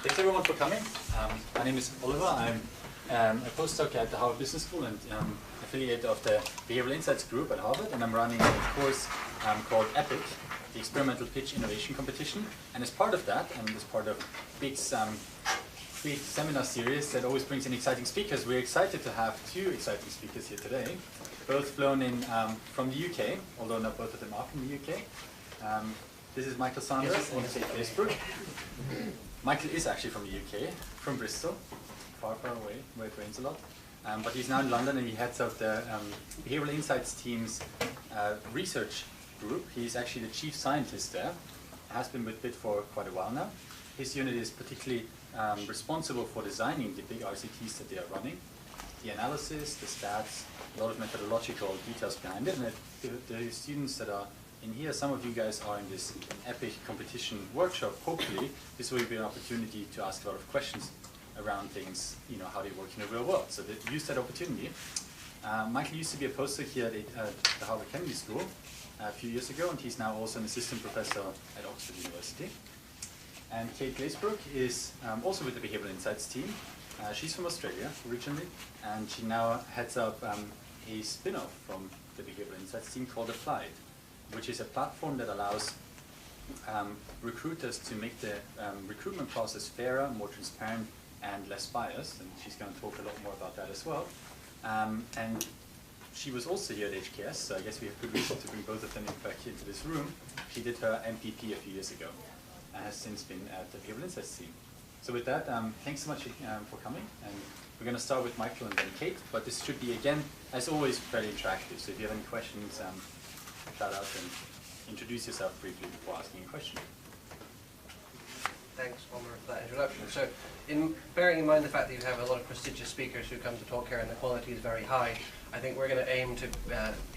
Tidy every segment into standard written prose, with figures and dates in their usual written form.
Thanks everyone for coming. My name is Oliver. I'm a postdoc at the Harvard Business School and affiliate of the Behavioral Insights group at Harvard, and I'm running a course called EPIC, the Experimental Pitch Innovation Competition. And as part of that, and as part of big seminar series that always brings in exciting speakers, we're excited to have two exciting speakers here today, both flown in from the UK, although not both of them are from the UK. This is Michael Sanders and Kate Glazebrook. Michael is actually from the UK, from Bristol, far, far away, where it rains a lot. But he's now in London and he heads up the Behavioural Insights Team's research group. He's actually the chief scientist there, has been with BIT for quite a while now. His unit is particularly responsible for designing the big RCTs that they are running, the analysis, the stats, a lot of methodological details behind it. And the students that are in here, some of you guys are in this EPIC competition workshop. Hopefully, this will be an opportunity to ask a lot of questions around things, you know, how they work in the real world. So use that opportunity. Michael used to be a postdoc here at the Harvard Kennedy School a few years ago, and he's now also an assistant professor at Oxford University. And Kate Glazebrook is also with the Behavioural Insights team. She's from Australia originally, and she now heads up a spin-off from the Behavioural Insights team called Applied, which is a platform that allows recruiters to make the recruitment process fairer, more transparent, and less biased. And she's going to talk a lot more about that as well. And she was also here at HKS, so I guess we have good reason to bring both of them back into this room. She did her MPP a few years ago and has since been at the Behavioural Insights team. So with that, thanks so much for coming. And we're going to start with Michael and then Kate, but this should be, again, as always, fairly interactive. So if you have any questions, shout out and introduce yourself briefly before asking a question. Thanks, Omar, for that introduction. So, bearing in mind the fact that you have a lot of prestigious speakers who come to talk here and the quality is very high, I think we're going to aim to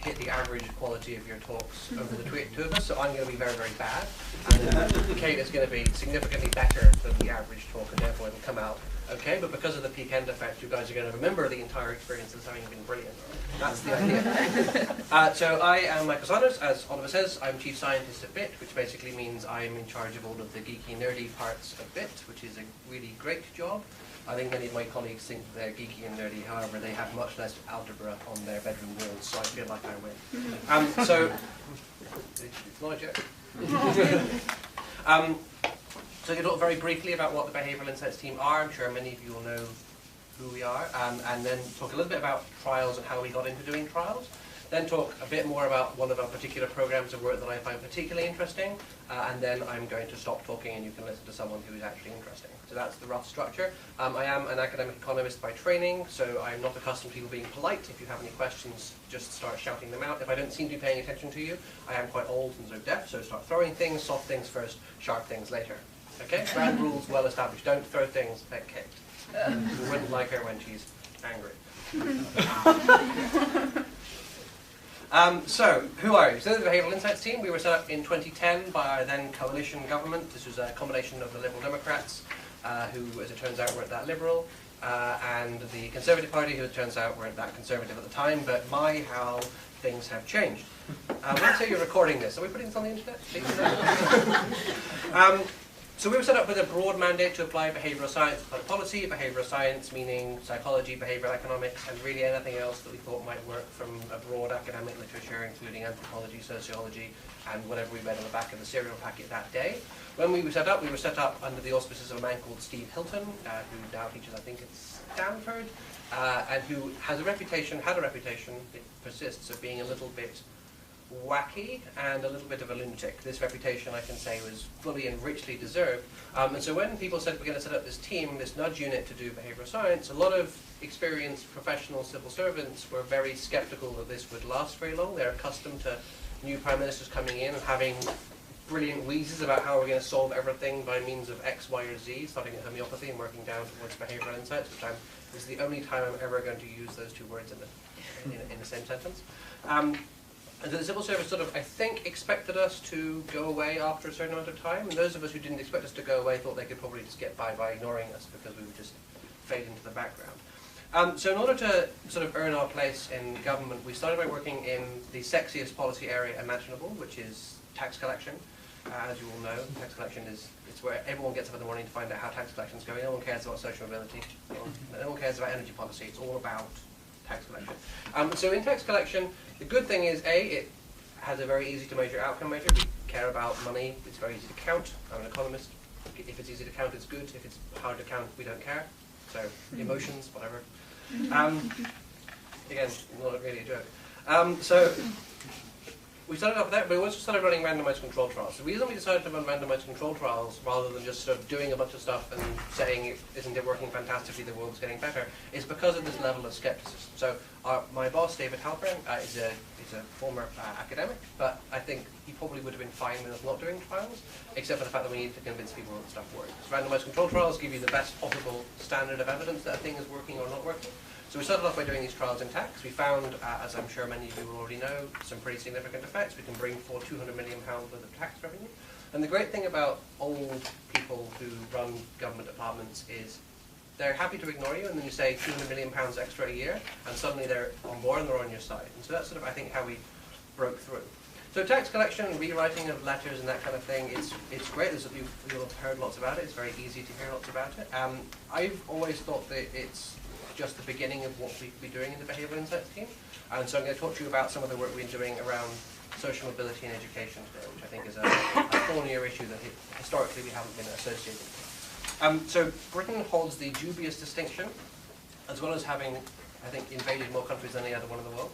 hit the average quality of your talks over the two of us. So I'm going to be very, very bad, and then Kate is going to be significantly better than the average talk, and therefore it will come out okay. But because of the peak end effect, you guys are going to remember the entire experience as having been brilliant. That's the idea. So I am Michael Sanders, as Oliver says. I'm chief scientist at BIT, which basically means I'm in charge of all of the geeky, nerdy parts of BIT, which is a really great job. I think many of my colleagues think that they're geeky and nerdy, however, they have much less algebra on their bedroom walls, so I feel like I win. It's not a joke. So you talk very briefly about what the Behavioural Insights team are. I'm sure many of you will know who we are, and then talk a little bit about trials and how we got into doing trials. Then talk a bit more about one of our particular programs of work that I find particularly interesting, and then I'm going to stop talking and you can listen to someone who is actually interesting. So that's the rough structure. I am an academic economist by training, so I'm not accustomed to people being polite. If you have any questions, just start shouting them out. If I don't seem to be paying attention to you, I am quite old and so deaf, so start throwing things, soft things first, sharp things later. Okay? Grand rules, well established. Don't throw things at Kate. You wouldn't like her when she's angry. So, who are you? So the Behavioural Insights team, we were set up in 2010 by our then coalition government. This was a combination of the Liberal Democrats, who, as it turns out, weren't that liberal, and the Conservative Party, who, it turns out, weren't that conservative at the time, but my, how things have changed. Let's say you're recording this. Are we putting this on the internet? So we were set up with a broad mandate to apply behavioural science to public policy, behavioural science meaning psychology, behavioural economics, and really anything else that we thought might work from a broad academic literature, including anthropology, sociology, and whatever we read on the back of the cereal packet that day. When we were set up under the auspices of a man called Steve Hilton, who now teaches, I think, at Stanford, and who had a reputation, it persists, of being a little bit wacky and a little bit of a lunatic. This reputation, I can say, was fully and richly deserved. And so when people said we're going to set up this team, this nudge unit to do behavioural science, a lot of experienced professional civil servants were very sceptical that this would last very long. They're accustomed to new prime ministers coming in and having brilliant wheezes about how we're going to solve everything by means of X, Y, or Z, starting at homeopathy and working down towards behavioural insights, which is the only time I'm ever going to use those two words in the same sentence. And the civil service sort of, I think, expected us to go away after a certain amount of time, and those of us who didn't expect us to go away thought they could probably just get by ignoring us because we would just fade into the background. So in order to sort of earn our place in government, we started by working in the sexiest policy area imaginable, which is tax collection. as you all know, tax collection it's where everyone gets up in the morning to find out how tax collection is going. No one cares about social mobility. No one cares about energy policy. It's all about tax collection. So in tax collection, the good thing is, A, it has a very easy to measure outcome measure. We care about money. It's very easy to count. I'm an economist. If it's easy to count, it's good. If it's hard to count, we don't care. So emotions, whatever. Again, not really a joke. So we started off with that, but we also started running randomized control trials. The reason we decided to run randomized control trials rather than just sort of doing a bunch of stuff and saying, isn't it working fantastically, the world's getting better, is because of this level of skepticism. So my boss, David Halpern, is a former academic, but I think he probably would have been fine with us not doing trials, except for the fact that we needed to convince people that stuff works. Randomized control trials give you the best possible standard of evidence that a thing is working or not working. So we started off by doing these trials in tax. We found, as I'm sure many of you will already know, some pretty significant effects. We can bring forward £200 million worth of tax revenue. And the great thing about old people who run government departments is they're happy to ignore you, and then you say £200 million extra a year, and suddenly they're on board and they're on your side. And so that's sort of, I think, how we broke through. So tax collection, rewriting of letters and that kind of thing, it's great. You'll have heard lots about it. It's very easy to hear lots about it. I've always thought that it's just the beginning of what we'll be doing in the Behavioural Insights team. And so I'm going to talk to you about some of the work we've been doing around social mobility and education today, which I think is a thornier issue that historically we haven't been associated with. So Britain holds the dubious distinction, as well as having, I think, invaded more countries than any other one in the world,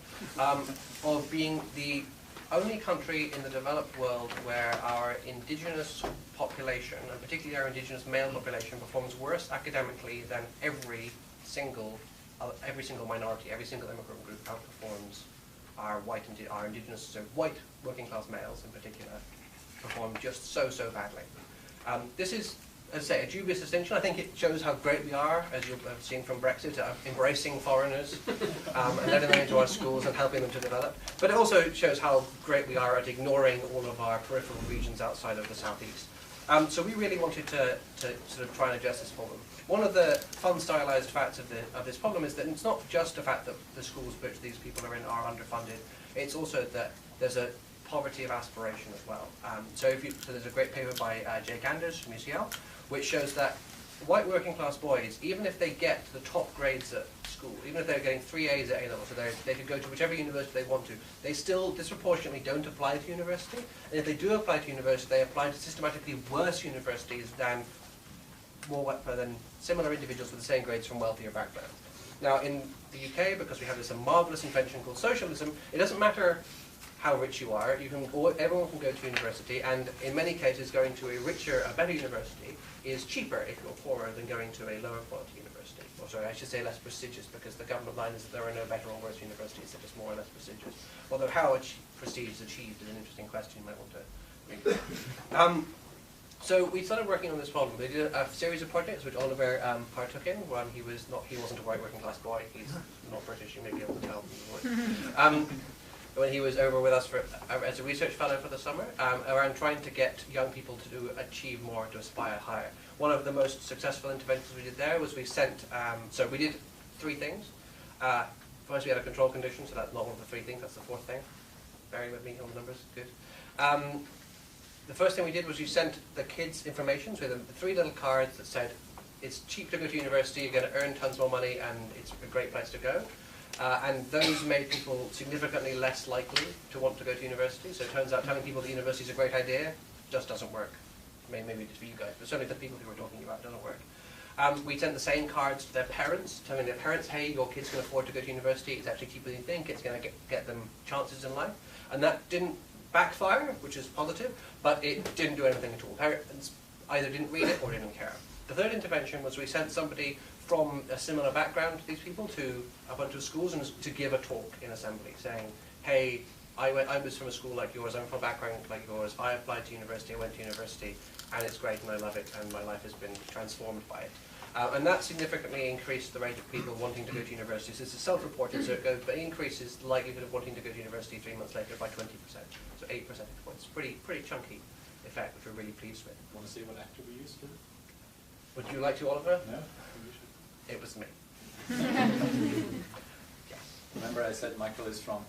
of being the only country in the developed world where our indigenous population, and particularly our indigenous male population, performs worse academically than every single minority, every single immigrant group outperforms our indigenous, so white working class males in particular, perform just so badly. This is, as I say, a dubious distinction. I think it shows how great we are, as you've seen from Brexit, embracing foreigners and letting them into our schools and helping them to develop. But it also shows how great we are at ignoring all of our peripheral regions outside of the southeast. So we really wanted to sort of try and address this problem. One of the fun stylized facts of this problem is that it's not just the fact that the schools which these people are in are underfunded, it's also that there's a poverty of aspiration as well. So there's a great paper by Jake Anders from UCL, which shows that white working class boys, even if they get the top grades at school, even if they're getting 3 A's at A-level, so they could go to whichever university they want to, they still disproportionately don't apply to university. And if they do apply to university, they apply to systematically worse universities than similar individuals with the same grades from wealthier backgrounds. Now in the UK, because we have this marvellous invention called socialism, it doesn't matter how rich you are, everyone can go to university, and in many cases going to a better university is cheaper if you're poorer than going to a lower quality university. Or sorry, I should say less prestigious, because the government line is that there are no better or worse universities, they're just more or less prestigious. Although how prestige is achieved is an interesting question you might want to read. So we started working on this problem. We did a series of projects which Oliver partook in. He wasn't a white working class boy. He's not British. You may be able to tell from the voice. When he was over with us as a research fellow for the summer, around trying to get young people to achieve more, to aspire higher. One of the most successful interventions we did there was we sent. So we did 3 things. First, we had a control condition, so that's not one of the 3 things. That's the 4th thing. Bearing with me on the numbers. Good. The first thing we did was we sent the kids information, so we had the 3 little cards that said, it's cheap to go to university, you're going to earn tons more money, and it's a great place to go. And those made people significantly less likely to want to go to university. So it turns out telling people that university is a great idea just doesn't work. Maybe just for you guys, but certainly for the people who we're talking about, it doesn't work. We sent the same cards to their parents, telling their parents, hey, your kids can afford to go to university, it's actually cheaper than you think, it's going to get them chances in life. And that didn't backfire, which is positive, but it didn't do anything at all. Parents either didn't read it or didn't care. The third intervention was we sent somebody from a similar background to these people to a bunch of schools and to give a talk in assembly, saying, hey, I was from a school like yours, I'm from a background like yours, I applied to university, I went to university, and it's great and I love it, and my life has been transformed by it. And that significantly increased the rate of people wanting to go to university. So this is self-reported, so it increases the likelihood of wanting to go to university 3 months later by 20%, so 8 percentage points. Pretty chunky effect, which we're really pleased with. Want to see what actor we used for? Would you like to, Oliver? No. It was me. Yes. Remember I said Michael is from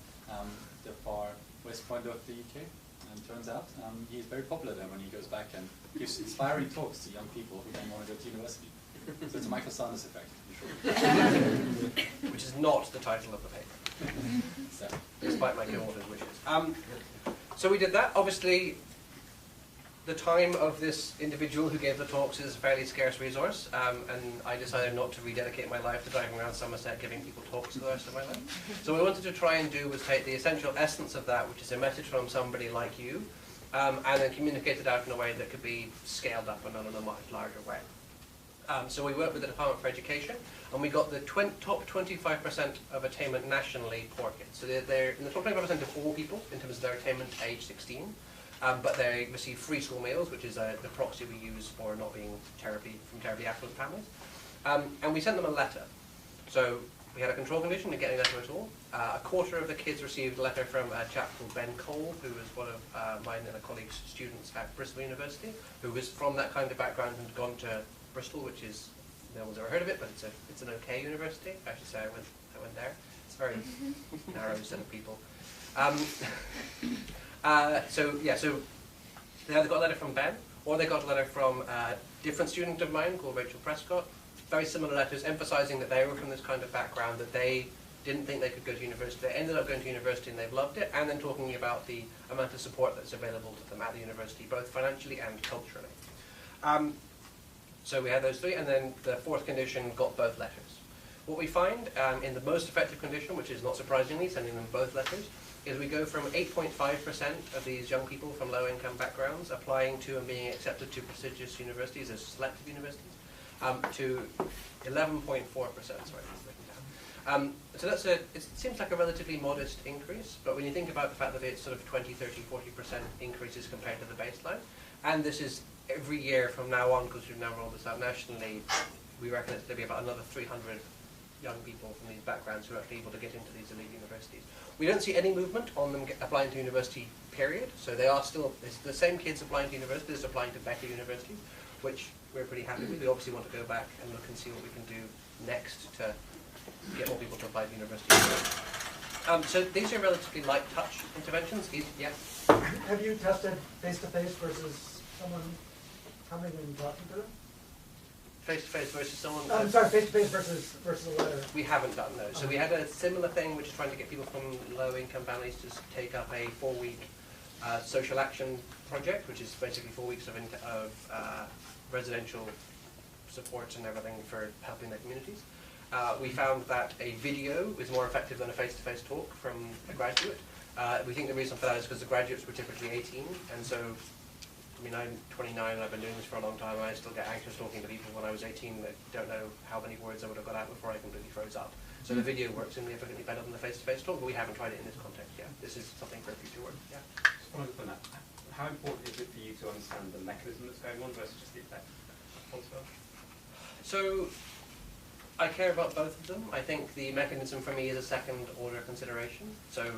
the far west point of the UK, and turns out he is very popular there when he goes back and gives inspiring talks to young people who then want to go to university. So it's a Michael Sanders effect, I'm sure. Which is not the title of the paper, So. despite my co-author's wishes. So we did that. Obviously, the time of this individual who gave the talks is a fairly scarce resource, and I decided not to rededicate my life to driving around Somerset giving people talks for the rest of my life. So what we wanted to try and do was take the essential essence of that, which is a message from somebody like you, and then communicate it out in a way that could be scaled up and done in a much larger way. So we worked with the Department for Education, and we got the top 25% of attainment nationally for kids. So they're in the top 25% of all people in terms of their attainment age 16. But they receive free school meals, which is the proxy we use for not being from terribly affluent families. And we sent them a letter. So we had a control condition in getting a letter at all. A quarter of the kids received a letter from a chap called Ben Cole, who was one of mine and a colleague's students at Bristol University, who was from that kind of background and had gone to Bristol, which is, no one's ever heard of it, but it's an okay university. I should say I went there. It's a very narrow set of people. So they either got a letter from Ben, or they got a letter from a different student of mine called Rachel Prescott. Very similar letters, emphasising that they were from this kind of background, that they didn't think they could go to university. They ended up going to university and they've loved it, and then talking about the amount of support that's available to them at the university, both financially and culturally. So we had those three, and then the fourth condition got both letters. What we find in the most effective condition, which is not surprisingly sending them both letters, is we go from 8.5% of these young people from low-income backgrounds applying to and being accepted to prestigious universities as selective universities, to 11.4%. So that's it seems like a relatively modest increase, but when you think about the fact that it's sort of 20, 30, 40% increases compared to the baseline, and this is every year from now on, because we've now rolled this out nationally, we reckon it's going to be about another 300 young people from these backgrounds who are actually able to get into these elite universities. We don't see any movement on them applying to university, period. So they are still, it's the same kids applying to universities, applying to better universities, which we're pretty happy with. We obviously want to go back and look and see what we can do next to get more people to apply to universities. So these are relatively light touch interventions. Yeah. Have you tested face-to-face versus someone coming and talking to them? Face-to-face versus someone... I'm sorry, face-to-face versus a letter. We haven't done those. So we had a similar thing, which is trying to get people from low-income families to take up a 4-week social action project, which is basically 4 weeks of residential support and everything for helping their communities. We found that a video is more effective than a face-to-face talk from a graduate. We think the reason for that is because the graduates were typically 18, and so I mean, I'm 29 and I've been doing this for a long time, and I still get anxious talking to people when I was 18 that don't know how many words I would have got out before I completely froze up. So the video works significantly better than the face-to-face talk, but we haven't tried it in this context yet. This is something for future work. Yeah. Just following up on that, how important is it for you to understand the mechanism that's going on versus just the effect? So I care about both of them. I think the mechanism for me is a second-order consideration. So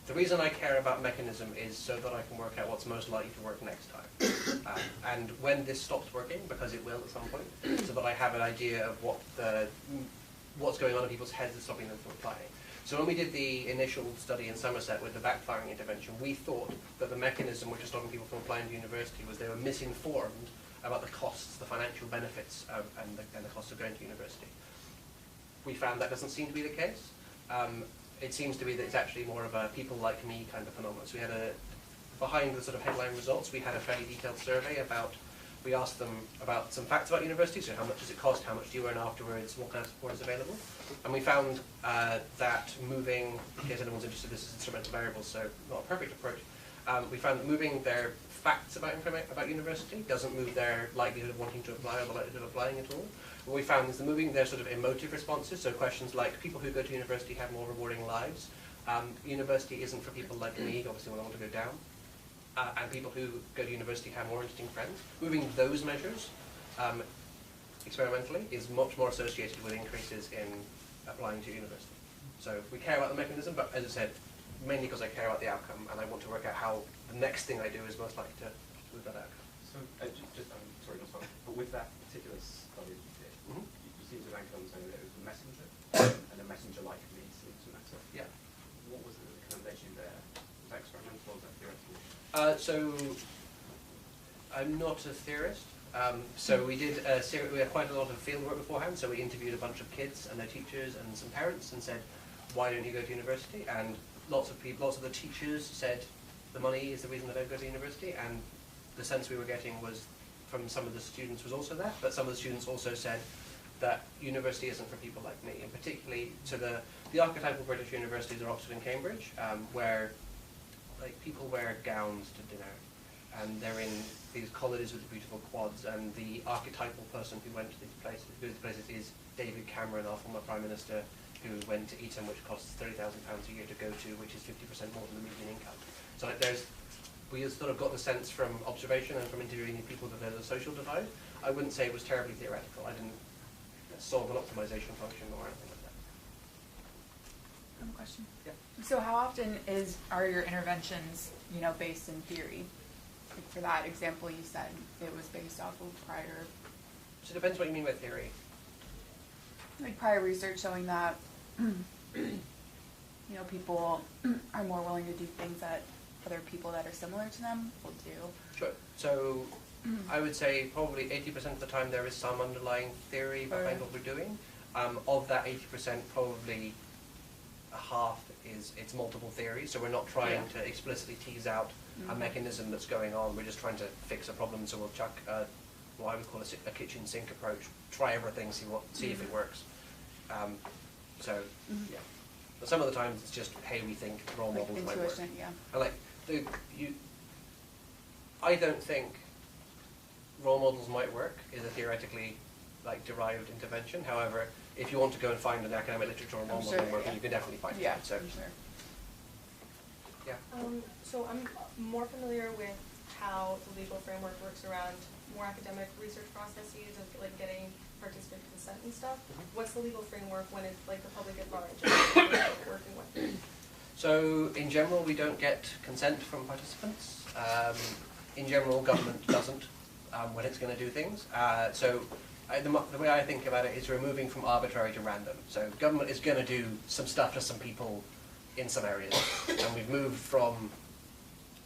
the reason I care about mechanism is so that I can work out what's most likely to work next time. And when this stops working, because it will at some point, so that I have an idea of what's going on in people's heads that's stopping them from applying. So when we did the initial study in Somerset with the backfiring intervention, we thought that the mechanism which was stopping people from applying to university was they were misinformed about the costs, the financial benefits, and the cost of going to university. We found that doesn't seem to be the case. It seems to be that it's actually more of a people like me kind of phenomenon. So we had behind the sort of headline results, we had a fairly detailed survey we asked them about some facts about university, so how much does it cost, how much do you earn afterwards, what kind of support is available. And we found that moving, in case anyone's interested, this is instrumental variables, so not a perfect approach. We found that moving their facts about university doesn't move their likelihood of wanting to apply or the likelihood of applying at all. What we found is that moving their sort of emotive responses, so questions like people who go to university have more rewarding lives, university isn't for people like me, obviously when I want to go down, and people who go to university have more interesting friends. Moving those measures experimentally is much more associated with increases in applying to university. So we care about the mechanism, but as I said, mainly because I care about the outcome and I want to work out how the next thing I do is most likely to move that outcome. So, sorry, but with that particular study that you did, you seem to rank on saying that it was a messenger, and a messenger like me seems to matter. Yeah. What was the recommendation there? Was that experimental or was that theoretical? So I'm not a theorist. So we did we had quite a lot of field work beforehand. So we interviewed a bunch of kids and their teachers and some parents and said, "Why don't you go to university?" And lots of the teachers said, "The money is the reason I don't go to university." And the sense we were getting was from some of the students was also that, but some of the students also said that university isn't for people like me, and particularly to the archetypal British universities are Oxford and Cambridge, where like people wear gowns to dinner, and they're in these colleges with beautiful quads, and the archetypal person who went to these places, is David Cameron, our former Prime Minister, who went to Eton, which costs £30,000 a year to go to, which is 50% more than the median income. So like, we sort of got the sense from observation and from interviewing people that there's a social divide. I wouldn't say it was terribly theoretical. I didn't solve an optimization function or anything like that. I have a question. Yeah. So how often are your interventions, based in theory? Like for that example, you said it was based off of prior. So it depends what you mean by theory. Like prior research showing that, people are more willing to do things that other people that are similar to them will do. Sure. So I would say probably 80% of the time there is some underlying theory behind what we're doing. Of that 80%, probably half it's multiple theories. So we're not trying to explicitly tease out a mechanism that's going on. We're just trying to fix a problem. So we'll chuck what I would call a kitchen sink approach. Try everything, see if it works. Yeah. But some of the times it's just, hey, we think role models might work. Intuition, yeah. And I don't think role models might work is a theoretically derived intervention. However, if you want to go and find an academic literature on role model working, you can definitely find it. So, I'm sure. yeah. So I'm more familiar with how the legal framework works around more academic research processes of getting participant consent and stuff. What's the legal framework when it's the public at large working with? So in general, we don't get consent from participants. In general, government doesn't when it's going to do things. The way I think about it is we're moving from arbitrary to random. So government is going to do some stuff to some people in some areas, and we've moved from,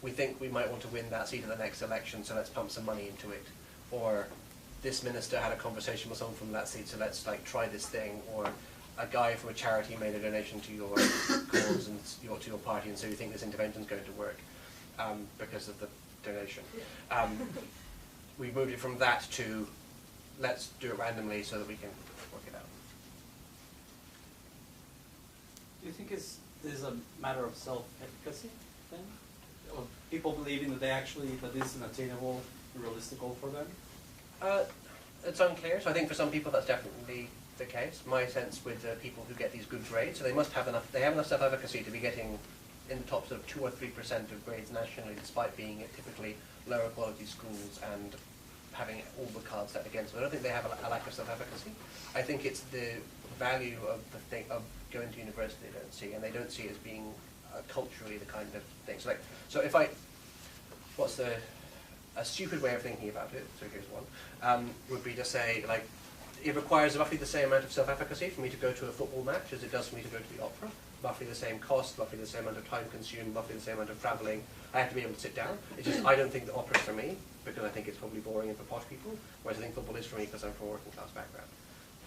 we think we might want to win that seat at the next election, so let's pump some money into it. Or this minister had a conversation with someone from that seat, so let's try this thing. Or a guy from a charity made a donation to your cause and to your party, and so you think this intervention is going to work because of the donation. We moved it from that to let's do it randomly so that we can work it out. Do you think this is a matter of self-efficacy then? Of people believing that that this is an attainable, realistic goal for them? It's unclear. So I think for some people that's definitely the case. My sense with people who get these good grades, so they have enough self-efficacy to be getting in the top sort of 2 or 3% of grades nationally, despite being at typically lower quality schools and having all the cards set against them. I don't think they have a lack of self-efficacy. I think it's the value of of going to university they don't see, and they don't see it as being culturally the kind of thing. So a stupid way of thinking about it, so here's one, would be to say, it requires roughly the same amount of self-efficacy for me to go to a football match as it does for me to go to the opera. Roughly the same cost, roughly the same amount of time consumed, roughly the same amount of travelling. I have to be able to sit down. It's just, I don't think the opera is for me, because I think it's probably boring and for posh people, whereas I think football is for me because I'm from a working class background.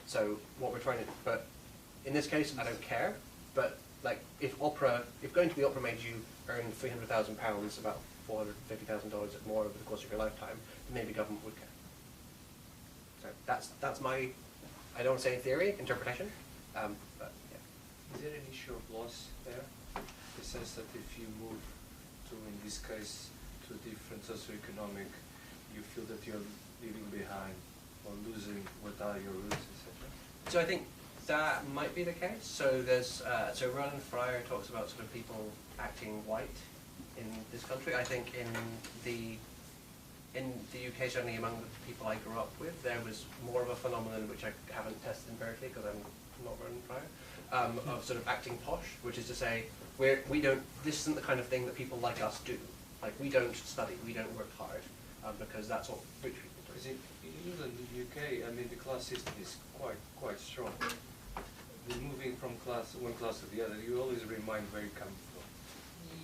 So what we're trying to, but in this case, I don't care, but if going to the opera made you earn £300,000, about $450,000 more over the course of your lifetime, then maybe government would care. So that's my, I don't say theory, interpretation, but yeah. Is there an issue of loss there? The sense that if you move to, in this case, to a different socioeconomic, you feel that you're leaving behind or losing what are your roots, etc.? So I think that might be the case. So there's so Roland Fryer talks about sort of people acting white in this country. I think in the UK, certainly among the people I grew up with, there was more of a phenomenon which I haven't tested empirically because I'm not Roland Fryer, of sort of acting posh, which is to say this isn't the kind of thing that people like us do. We don't study, we don't work hard, because that's what rich people do. Because in England, in the UK, I mean, the class system is quite strong. The moving from one class to the other, you always remain very comfortable.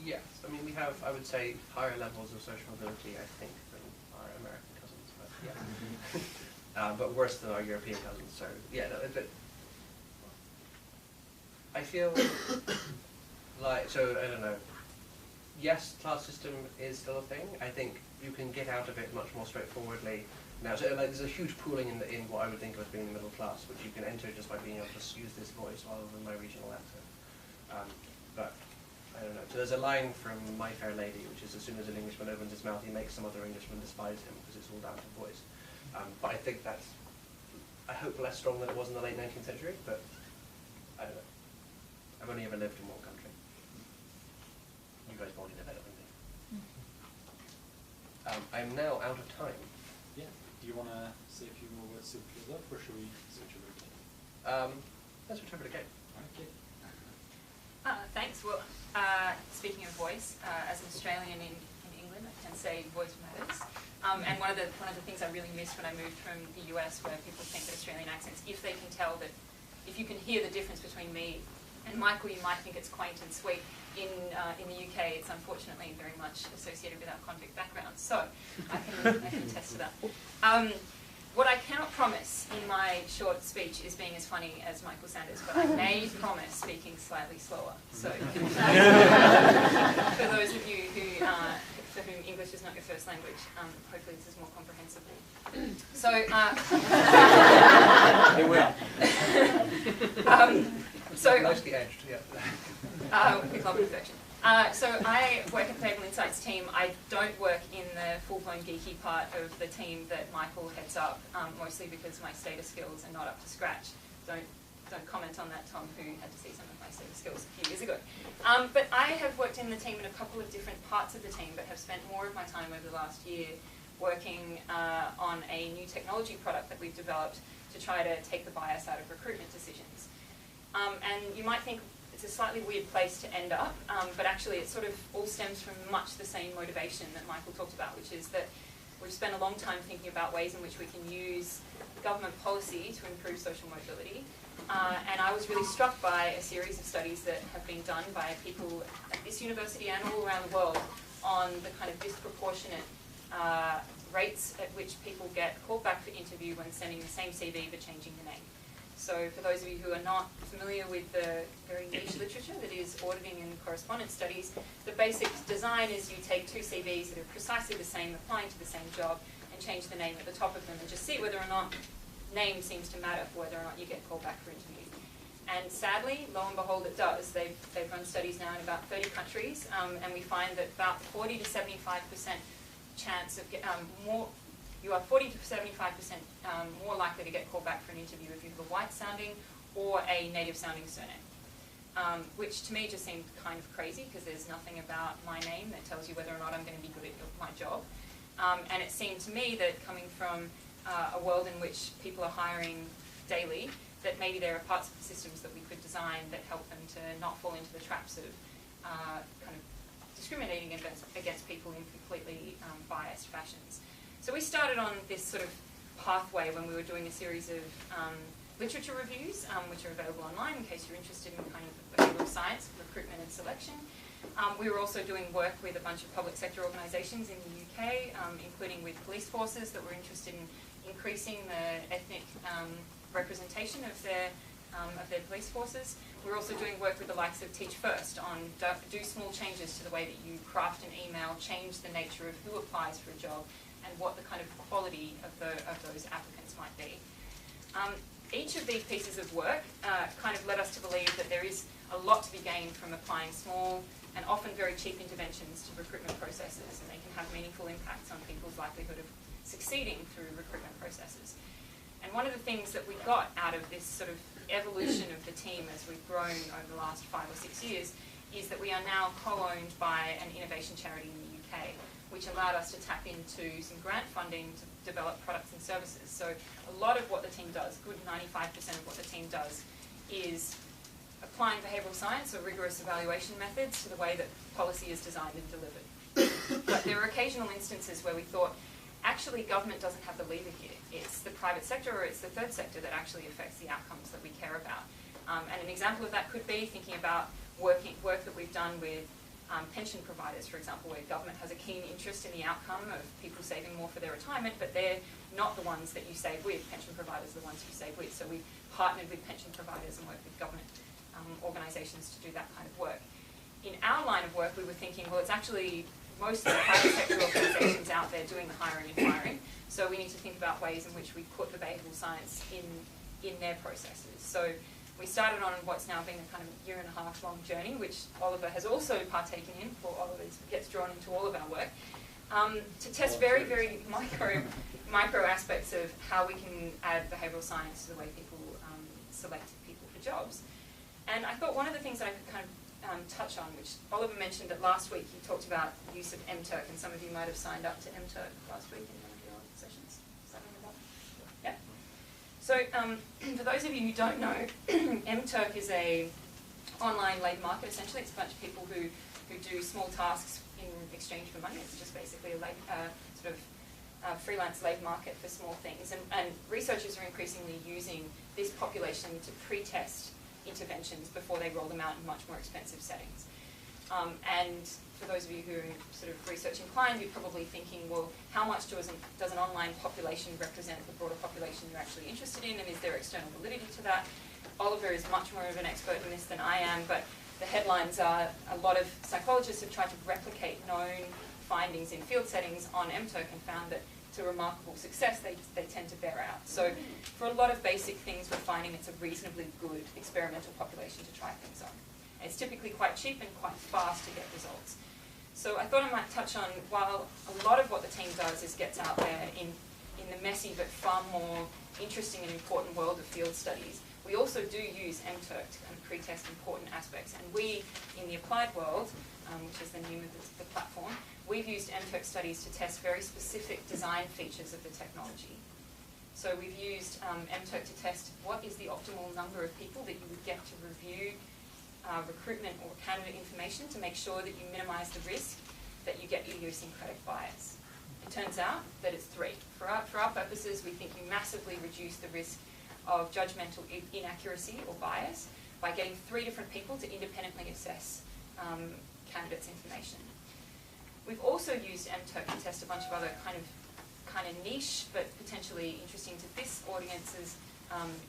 Yes, I mean, we have, I would say, higher levels of social mobility, I think, than our American cousins, but yeah. But worse than our European cousins, so yeah, no, but I feel like, so, I don't know, yes, class system is still a thing. I think you can get out of it much more straightforwardly now. So like, there's a huge pooling in what I would think of as being the middle class, which you can enter just by being able to use this voice rather than my regional accent. But I don't know. So there's a line from My Fair Lady, which is as soon as an Englishman opens his mouth, he makes some other Englishman despise him because it's all down to voice. But I think that's, I hope, less strong than it was in the late 19th century, but I don't know. I've only ever lived in one country. You guys probably know better than me. I'm now out of time. Yeah. Do you want to say a few more words to close up, or should we switch over again? Let's return it again. Okay. Thanks. Well, speaking of voice, as an Australian in England, I can say voice matters. And one of the things I really missed when I moved from the US, where people think that Australian accents, if they can tell that, if you can hear the difference between me and Michael, you might think it's quaint and sweet. In the UK, it's unfortunately very much associated with our convict background. So I can attest to that. What I cannot promise in my short speech is being as funny as Michael Sanders, but I may promise speaking slightly slower. So for those of you who, for whom English is not your first language, hopefully this is more comprehensible. So, It will. So nicely edged, yeah. With love and affection. So I work at the Behavioural Insights team. I don't work in the full-blown geeky part of the team that Michael heads up, mostly because my status skills are not up to scratch. Don't comment on that, Tom, who had to see some of my status skills a few years ago. But I have worked in the team in a couple of different parts of the team, but have spent more of my time over the last year working on a new technology product that we've developed to try to take the bias out of recruitment decisions. And you might think it's a slightly weird place to end up, but actually it sort of all stems from much the same motivation that Michael talked about, which is that we've spent a long time thinking about ways in which we can use government policy to improve social mobility. And I was really struck by a series of studies that have been done by people at this university and all around the world on the kind of disproportionate rates at which people get called back for interview when sending the same CV but changing the name. So for those of you who are not familiar with the very niche literature that is auditing and correspondence studies, the basic design is you take two CVs that are precisely the same, applying to the same job, and change the name at the top of them and just see whether or not name seems to matter for whether or not you get called back for interview. And sadly, lo and behold, it does. They've run studies now in about 30 countries, and we find that about 40 to 75% chance of you are 40 to 75% more likely to get called back for an interview if you have a white-sounding or a native-sounding surname, which to me just seemed kind of crazy because there's nothing about my name that tells you whether or not I'm going to be good at my job. And it seemed to me that coming from a world in which people are hiring daily, that maybe there are parts of the systems that we could design that help them to not fall into the traps of kind of discriminating against people in completely biased fashions. So we started on this sort of pathway when we were doing a series of literature reviews, which are available online in case you're interested in kind of behavioural science, recruitment and selection. We were also doing work with a bunch of public sector organisations in the UK, including with police forces that were interested in increasing the ethnic representation of their police forces. We're also doing work with the likes of Teach First on do small changes to the way that you craft an email, change the nature of who applies for a job, and what the kind of quality of those applicants might be. Each of these pieces of work kind of led us to believe that there is a lot to be gained from applying small and often very cheap interventions to recruitment processes, and they can have meaningful impacts on people's likelihood of succeeding through recruitment processes. And one of the things that we got out of this sort of evolution of the team as we've grown over the last 5 or 6 years is that we are now co-owned by an innovation charity in the UK, which allowed us to tap into some grant funding to develop products and services. So a lot of what the team does, good 95% of what the team does, is applying behavioural science or rigorous evaluation methods to the way that policy is designed and delivered. But there are occasional instances where we thought, actually government doesn't have the lever here. It's the private sector or it's the third sector that actually affects the outcomes that we care about. And an example of that could be thinking about work that we've done with pension providers, for example, where government has a keen interest in the outcome of people saving more for their retirement, but they're not the ones that you save with. Pension providers are the ones you save with. So we partnered with pension providers and worked with government organisations to do that kind of work. In our line of work, we were thinking, well, it's actually most of the private sector organisations out there doing the hiring and firing, so we need to think about ways in which we put the behavioural science in their processes. So we started on what's now been a kind of year-and-a-half long journey, which Oliver has also partaken in, for Oliver gets drawn into all of our work, to test very, very micro aspects of how we can add behavioural science to the way people select people for jobs. And I thought one of the things that I could kind of touch on, which Oliver mentioned that last week, he talked about the use of MTurk, and some of you might have signed up to MTurk last week in one of your sessions. Something about that? Yeah. So for those of you who don't know, MTurk is a online labour market. Essentially, it's a bunch of people who do small tasks in exchange for money. It's just basically a freelance labour market for small things. And researchers are increasingly using this population to pre-test interventions before they roll them out in much more expensive settings. And for those of you who are sort of research inclined, you're probably thinking, well, how much does an online population represent the broader population you're actually interested in, and is there external validity to that? Oliver is much more of an expert in this than I am, but the headlines are a lot of psychologists have tried to replicate known findings in field settings on MTurk and found that to remarkable success, they tend to bear out. So for a lot of basic things, we're finding it's a reasonably good experimental population to try things on. And it's typically quite cheap and quite fast to get results. So I thought I might touch on, while a lot of what the team does is gets out there in the messy but far more interesting and important world of field studies, we also do use MTurk to kind of pre-test important aspects. And we, in the applied world, which is the name of the platform, we've used MTurk studies to test very specific design features of the technology. So we've used MTurk to test what is the optimal number of people that you would get to review recruitment or candidate information to make sure that you minimize the risk that you get idiosyncratic bias. It turns out that it's 3. For our purposes, we think you massively reduce the risk of judgmental inaccuracy or bias by getting 3 different people to independently assess candidates' information. We've also used MTurk to test a bunch of other kind of niche but potentially interesting to this audience's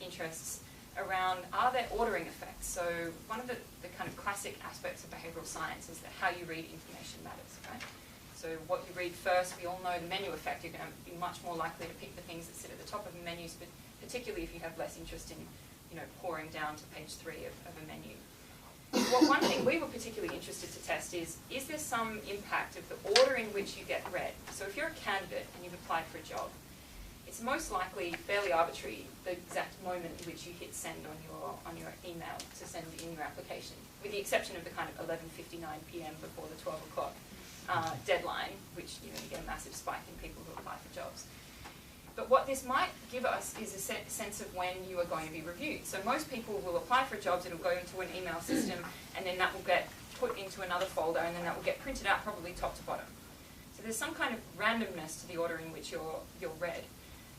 interests around, are there ordering effects? So one of the kind of classic aspects of behavioural science is that how you read information matters, right? So what you read first, we all know the menu effect. You're going to be much more likely to pick the things that sit at the top of the menus, but particularly if you have less interest in, pouring down to page 3 of a menu. One thing we were particularly interested to test is there some impact of the order in which you get read? So if you're a candidate and you've applied for a job, it's most likely fairly arbitrary the exact moment in which you hit send on your email to send in your application, with the exception of the kind of 11:59 p.m. before the 12 o'clock deadline, which you get a massive spike in people who apply for jobs. But what this might give us is a sense of when you are going to be reviewed. So most people will apply for jobs, it'll go into an email system, and then that will get put into another folder, and then that will get printed out probably top to bottom. So there's some kind of randomness to the order in which you're read.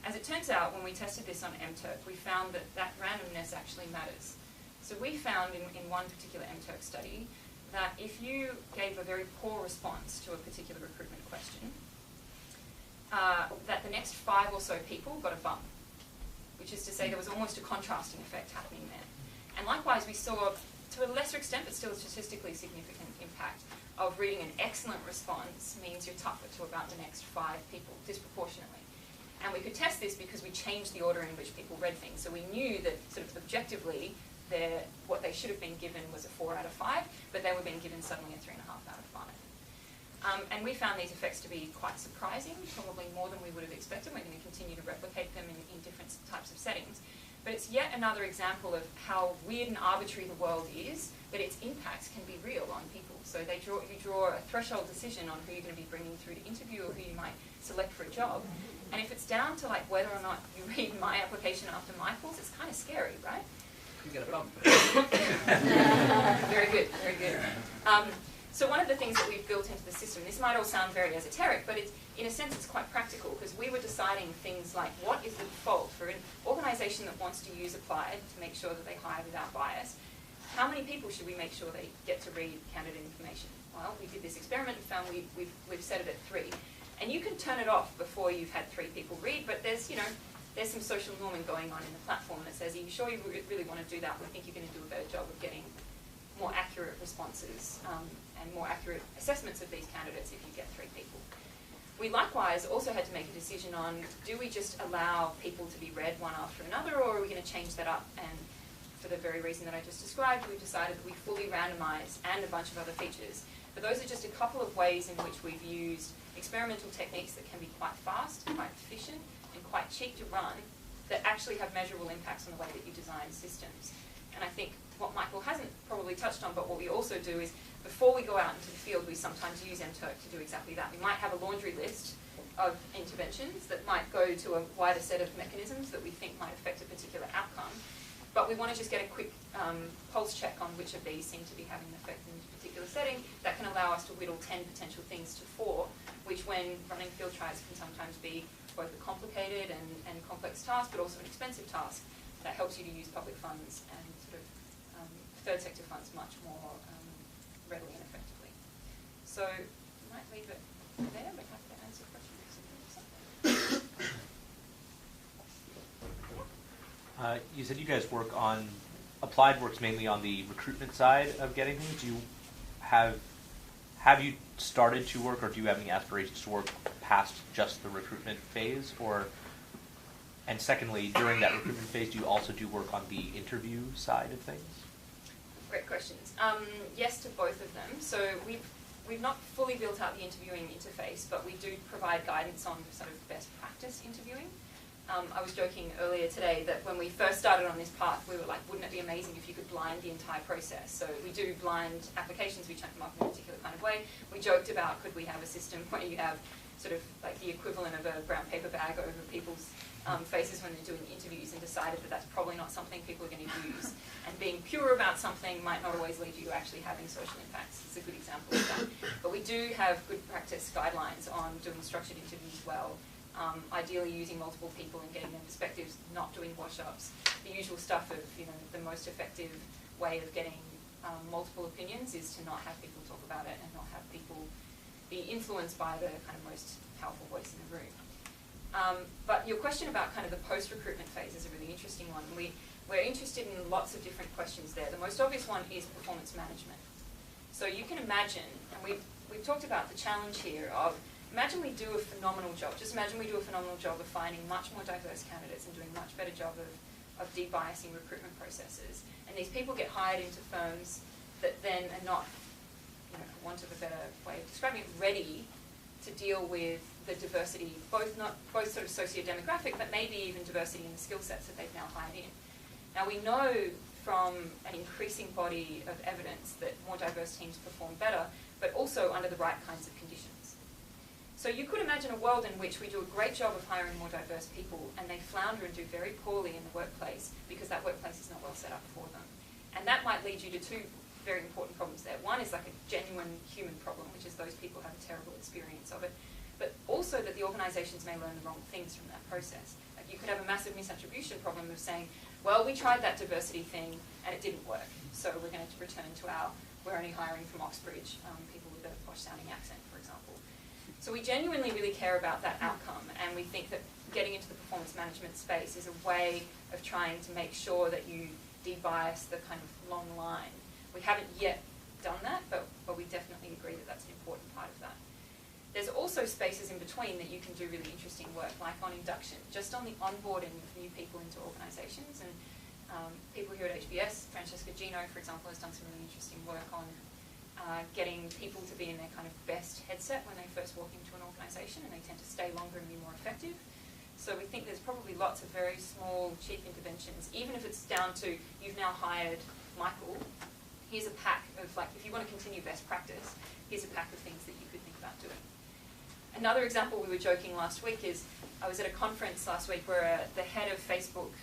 As it turns out, when we tested this on MTurk, we found that randomness actually matters. So we found in one particular MTurk study that if you gave a very poor response to a particular recruitment question, that the next 5 or so people got a bump, which is to say there was almost a contrasting effect happening there. And likewise, we saw, to a lesser extent, but still a statistically significant impact of reading an excellent response means you're tougher to about the next 5 people, disproportionately. And we could test this because we changed the order in which people read things. So we knew that sort of objectively, what they should have been given was a 4 out of 5, but they were being given suddenly a 3.5 out of 5. And we found these effects to be quite surprising, probably more than we would have expected. We're going to continue to replicate them in different types of settings. But it's yet another example of how weird and arbitrary the world is, but its impacts can be real on people. So you draw a threshold decision on who you're going to be bringing through to interview or who you might select for a job. And if it's down to whether or not you read my application after Michael's, it's kind of scary, right? You get a bump. Very good, very good. So one of the things that we've built into the system, this might all sound very esoteric, but in a sense it's quite practical, because we were deciding things like what is the default for an organisation that wants to use applied to make sure that they hire without bias. How many people should we make sure they get to read candidate information? well, we did this experiment and found we've set it at 3. And you can turn it off before you've had 3 people read, but there's, you know, there's some social norming going on in the platform that says, are you sure you really want to do that? We think you're going to do a better job of getting more accurate responses and more accurate assessments of these candidates if you get 3 people. We likewise also had to make a decision on, do we just allow people to be read one after another, or are we going to change that up? And for the very reason that I just described, we decided that we fully randomise and a bunch of other features. But those are just a couple of ways in which we've used experimental techniques that can be quite fast, quite efficient, and quite cheap to run, that actually have measurable impacts on the way that you design systems. And I think what Michael hasn't probably touched on, but what we also do is, before we go out into the field, we sometimes use MTurk to do exactly that. We might have a laundry list of interventions that might go to a wider set of mechanisms that we think might affect a particular outcome. But we want to just get a quick pulse check on which of these seem to be having an effect in this particular setting. That can allow us to whittle 10 potential things to 4, which when running field trials can sometimes be both a complicated and complex task, but also an expensive task that helps you to use public funds and sort of third sector funds much more readily and effectively. So I might leave it there, but happy to answer questions. You said you guys work on, Applied works mainly on the recruitment side of getting things. Do you have you started to work, or do you have any aspirations to work past just the recruitment phase? Or, and secondly, during that recruitment phase, do you also do work on the interview side of things? Great questions. Yes to both of them. So we've not fully built out the interviewing interface, but we do provide guidance on sort of best practice interviewing. I was joking earlier today that when we first started on this path, we were like, wouldn't it be amazing if you could blind the entire process? So we do blind applications, we chunk them up in a particular kind of way. We joked about, could we have a system where you have sort of like the equivalent of a brown paper bag over people's faces when they're doing interviews, and decided that that's probably not something people are going to use. And being pure about something might not always lead you to actually having social impacts. It's a good example of that. But we do have good practice guidelines on doing structured interviews well. Ideally using multiple people and getting their perspectives, not doing wash-ups. The usual stuff of, you know, the most effective way of getting multiple opinions is to not have people talk about it and not have people be influenced by the kind of most powerful voice in the room. But your question about kind of the post-recruitment phase is a really interesting one. We're interested in lots of different questions there. The most obvious one is performance management. So you can imagine, and we've talked about the challenge here of, imagine we do a phenomenal job. Just imagine we do a phenomenal job of finding much more diverse candidates and doing a much better job of de-biasing recruitment processes. And these people get hired into firms that then are not, you know, for want of a better way of describing it, ready to deal with the diversity, both sort of socio-demographic, but maybe even diversity in the skill sets that they've now hired in. Now we know from an increasing body of evidence that more diverse teams perform better, but also under the right kinds of conditions. So you could imagine a world in which we do a great job of hiring more diverse people and they flounder and do very poorly in the workplace because that workplace is not well set up for them. And that might lead you to 2 very important problems there. One is like a genuine human problem, which is those people have a terrible experience of it, but also that the organisations may learn the wrong things from that process. Like you could have a massive misattribution problem of saying, well, we tried that diversity thing and it didn't work, so we're going to return to we're only hiring from Oxbridge, people with a posh-sounding accent, for example. So we genuinely really care about that outcome, and we think that getting into the performance management space is a way of trying to make sure that you de-bias the kind of long line. We haven't yet done that, but we definitely agree that that's an important part of that. There's also spaces in between that you can do really interesting work, like on induction, just on the onboarding of new people into organisations. And people here at HBS, Francesca Gino, for example, has done some really interesting work on getting people to be in their kind of best headset when they first walk into an organisation, and they tend to stay longer and be more effective. So we think there's probably lots of very small, cheap interventions, even if it's down to you've now hired Michael, here's a pack of, like, if you want to continue best practice, here's a pack of things that you could think about doing. Another example, we were joking last week, is I was at a conference last week where the head of Facebook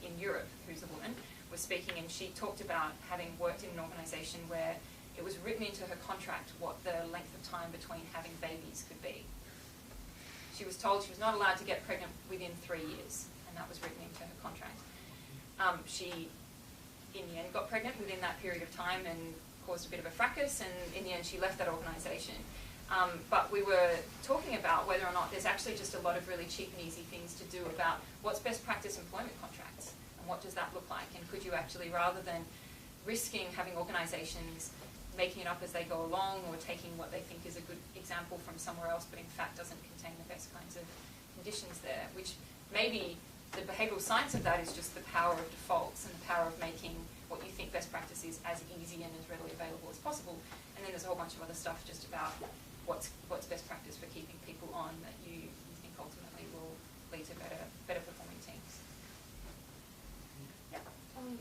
in Europe, who's a woman, was speaking, and she talked about having worked in an organisation where it was written into her contract what the length of time between having babies could be. She was told she was not allowed to get pregnant within 3 years, and that was written into her contract. She, in the end, got pregnant within that period of time, and caused a bit of a fracas, and in the end she left that organisation. But we were talking about whether or not there's actually just a lot of really cheap and easy things to do about what's best practice employment contracts, and what does that look like, and could you actually, rather than risking having organisations making it up as they go along or taking what they think is a good example from somewhere else but in fact doesn't contain the best kinds of conditions there, which maybe the behavioural science of that is just the power of defaults and the power of making what you think best practice is as easy and as readily available as possible. And then there's a whole bunch of other stuff just about what's best practice for keeping people on that you think ultimately will lead to better performing teams. Yeah.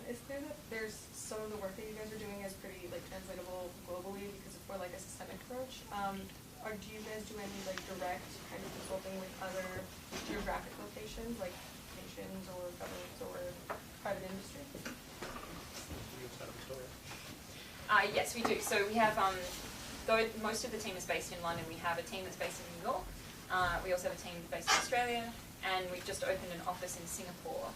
It's clear that there's some of the work that you guys are doing is pretty like translatable globally because it's more like a systemic approach. Do you guys do any like direct kind of consulting with other geographic locations like nations or governments or private industry? Yes, we do. So we have, though most of the team is based in London, we have a team that's based in New York. We also have a team based in Australia, and we've just opened an office in Singapore.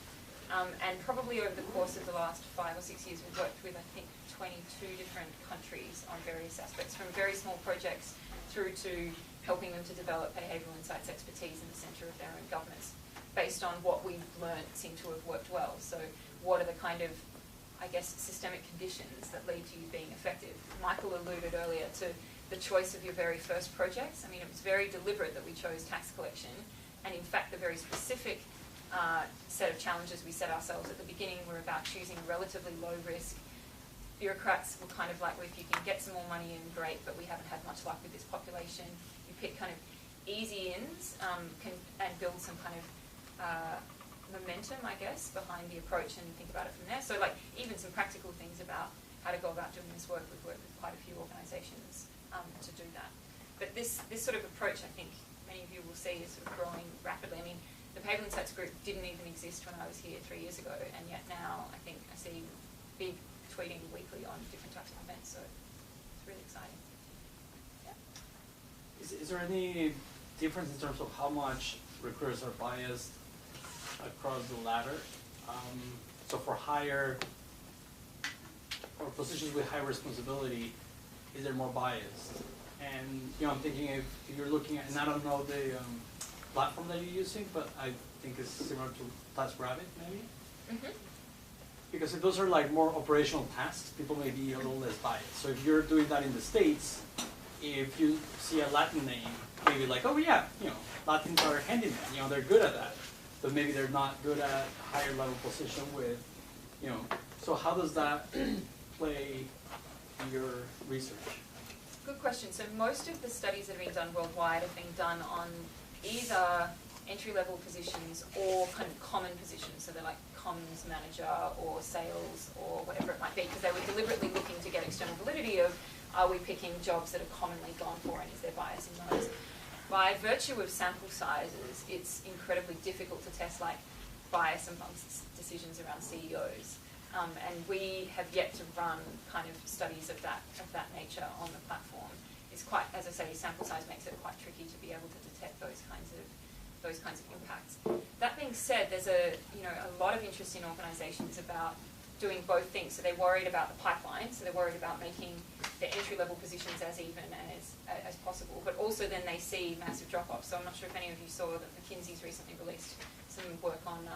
And probably over the course of the last 5 or 6 years, we've worked with, I think, 22 different countries on various aspects, from very small projects through to helping them to develop behavioural insights expertise in the centre of their own governments, based on what we've learned seem to have worked well. So what are the kind of, I guess, systemic conditions that lead to you being effective? Michael alluded earlier to the choice of your very first projects. I mean, it was very deliberate that we chose tax collection, and in fact the very specific set of challenges we set ourselves at the beginning were about choosing relatively low risk. Bureaucrats were kind of like, well, if you can get some more money in, great, but we haven't had much luck with this population. You pick kind of easy ins and build some kind of momentum, I guess, behind the approach and think about it from there. So like even some practical things about how to go about doing this work. We've worked with quite a few organisations to do that. But this sort of approach, I think many of you will see, is sort of growing rapidly. I mean, the Behavioural Insights group didn't even exist when I was here 3 years ago, and yet now I think I see big tweeting weekly on different types of events, so it's really exciting. Yeah. Is there any difference in terms of how much recruiters are biased across the ladder? So for higher or positions with high responsibility, is there more bias? And I'm thinking if you're looking at, and I don't know the platform that you're using, but I think it's similar to TaskRabbit maybe. Mm-hmm. Because if those are like more operational tasks, people may be a little less biased. So if you're doing that in the States, if you see a Latin name, maybe like, oh yeah, Latins are handymen, they're good at that. But maybe they're not good at a higher level position with, so how does that play in your research? Good question. So most of the studies that have been done worldwide have been done on either entry-level positions or kind of common positions. So they're like comms manager or sales or whatever it might be, because they were deliberately looking to get external validity of, are we picking jobs that are commonly gone for, and is there bias in those? By virtue of sample sizes, it's incredibly difficult to test like bias amongst decisions around CEOs. And we have yet to run kind of studies of that nature on the platform. It's quite, as I say, sample size makes it quite tricky to be able to detect those kinds of impacts. That being said, there's a lot of interest in organisations about doing both things. So they're worried about the pipeline, so they're worried about making the entry-level positions as even as possible, but also then they see massive drop-offs. So I'm not sure if any of you saw that McKinsey's recently released some work on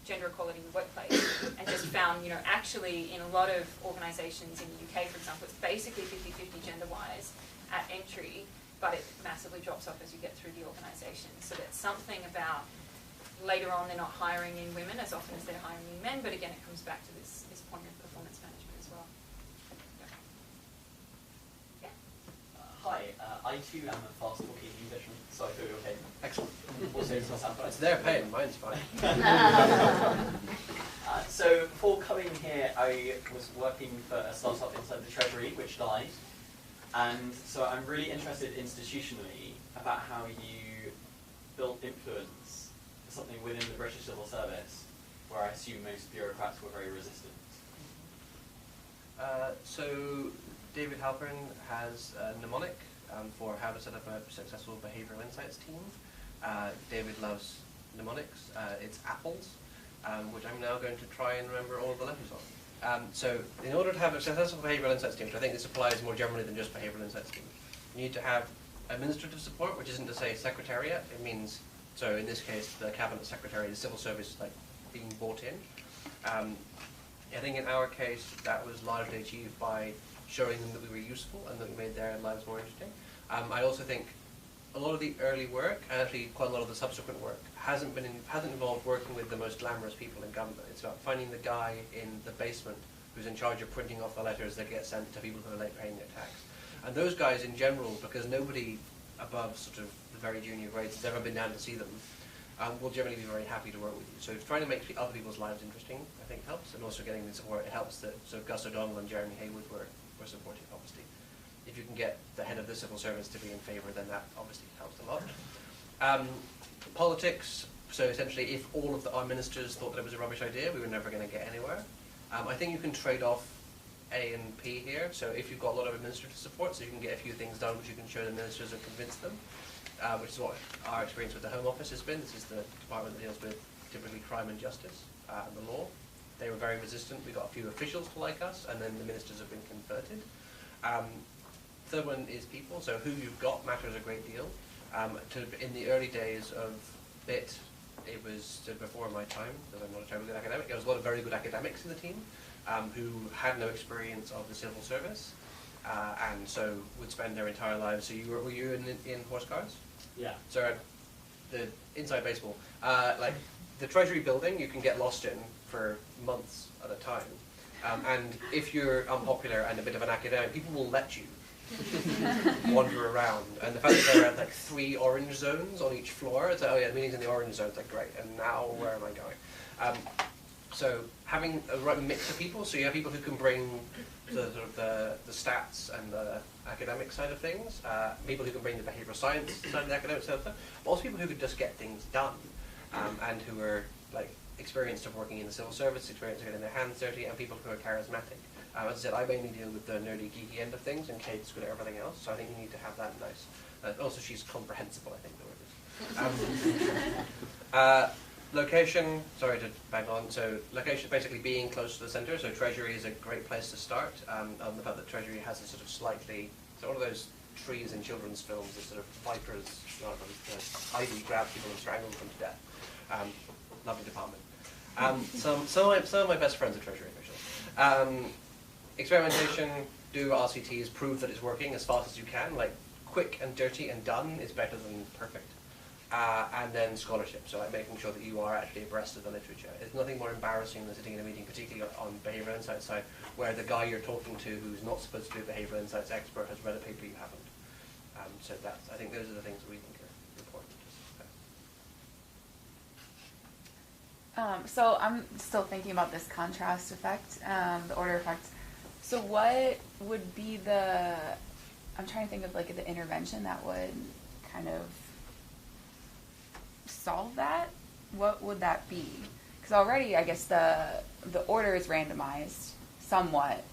gender equality in the workplace, and just found, actually in a lot of organisations in the UK, for example, it's basically 50-50 gender-wise at entry, but it massively drops off as you get through the organisation. So that's something about later on they're not hiring in women as often as they're hiring in men, but again it comes back to this point of performance management as well. Yeah. Hi, I too am a fast talking Englishman, so I feel you're okay. Excellent. Also, It's their pain, mine's fine. So before coming here, I was working for a startup inside the Treasury, which died. And so I'm really interested institutionally about how you built influence for something within the British Civil Service, where I assume most bureaucrats were very resistant. So David Halpern has a mnemonic for how to set up a successful behavioural insights team. David loves mnemonics. It's apples, which I'm now going to try and remember all the letters of. So in order to have a successful behavioural insights team, which I think this applies more generally than just behavioural insights team, you need to have administrative support, which isn't to say secretariat. It means, so in this case, the cabinet secretary, the civil service, like being brought in. I think in our case, that was largely achieved by showing them that we were useful and that we made their lives more interesting. I also think a lot of the early work, and actually quite a lot of the subsequent work, hasn't involved working with the most glamorous people in government. It's about finding the guy in the basement who's in charge of printing off the letters that get sent to people who are late paying their tax. And those guys in general, because nobody above sort of the very junior grades has ever been down to see them, will generally be very happy to work with you. So trying to make other people's lives interesting, I think, helps, and also getting the support. It helps that so Gus O'Donnell and Jeremy Haywood were supportive, obviously. If you can get the head of the civil service to be in favour, then that obviously helps a lot. Politics, so essentially if all of our ministers thought that it was a rubbish idea, we were never going to get anywhere. I think you can trade off A and P here, so if you've got a lot of administrative support, so you can get a few things done which you can show the ministers and convince them, which is what our experience with the Home Office has been. This is the department that deals with typically crime and justice and the law. They were very resistant. We got a few officials to like us, and then the ministers have been converted. Third one is people, so who you've got matters a great deal. In the early days of BIT, it was before my time, because I'm not a terribly good academic, there was a lot of very good academics in the team who had no experience of the civil service, and so would spend their entire lives. So were you in horse cars? Yeah. So the inside baseball, like the Treasury building, you can get lost in for months at a time, and if you're unpopular and a bit of an academic, people will let you wander around. And the fact that there are like 3 orange zones on each floor, it's like, oh yeah, the meeting's in the orange zone, it's like great, and now where am I going? So having a right mix of people, so you have people who can bring the sort of the stats and the academic side of things, people who can bring the behavioural science side of the academic side of stuff, but also people who can just get things done, and who are like experienced of working in the civil service, experienced of getting their hands dirty, and people who are charismatic. As I said, I mainly deal with the nerdy, geeky end of things, and Kate's good at everything else, so I think you need to have that nice. Also, she's comprehensible, I think the word is. Location, sorry to bang on, so location basically being close to the centre, so Treasury is a great place to start. The fact that Treasury has a sort of slightly, so one of those trees in children's films, the sort of vipers, ivy grab people and strangle them to death. Lovely department. Some of my best friends are Treasury officials. Experimentation, do RCTs, prove that it's working as fast as you can, like quick and dirty and done is better than perfect. And then scholarship, so like making sure that you are actually abreast of the literature. There's nothing more embarrassing than sitting in a meeting, particularly on behavioural insights side, where the guy you're talking to who's not supposed to be a behavioural insights expert has read a paper you haven't. So I think those are the things that we think are important. So I'm still thinking about this contrast effect, the order effect. So what would be I'm trying to think of like the intervention that would kind of solve that? What would that be? Because already I guess the order is randomized somewhat.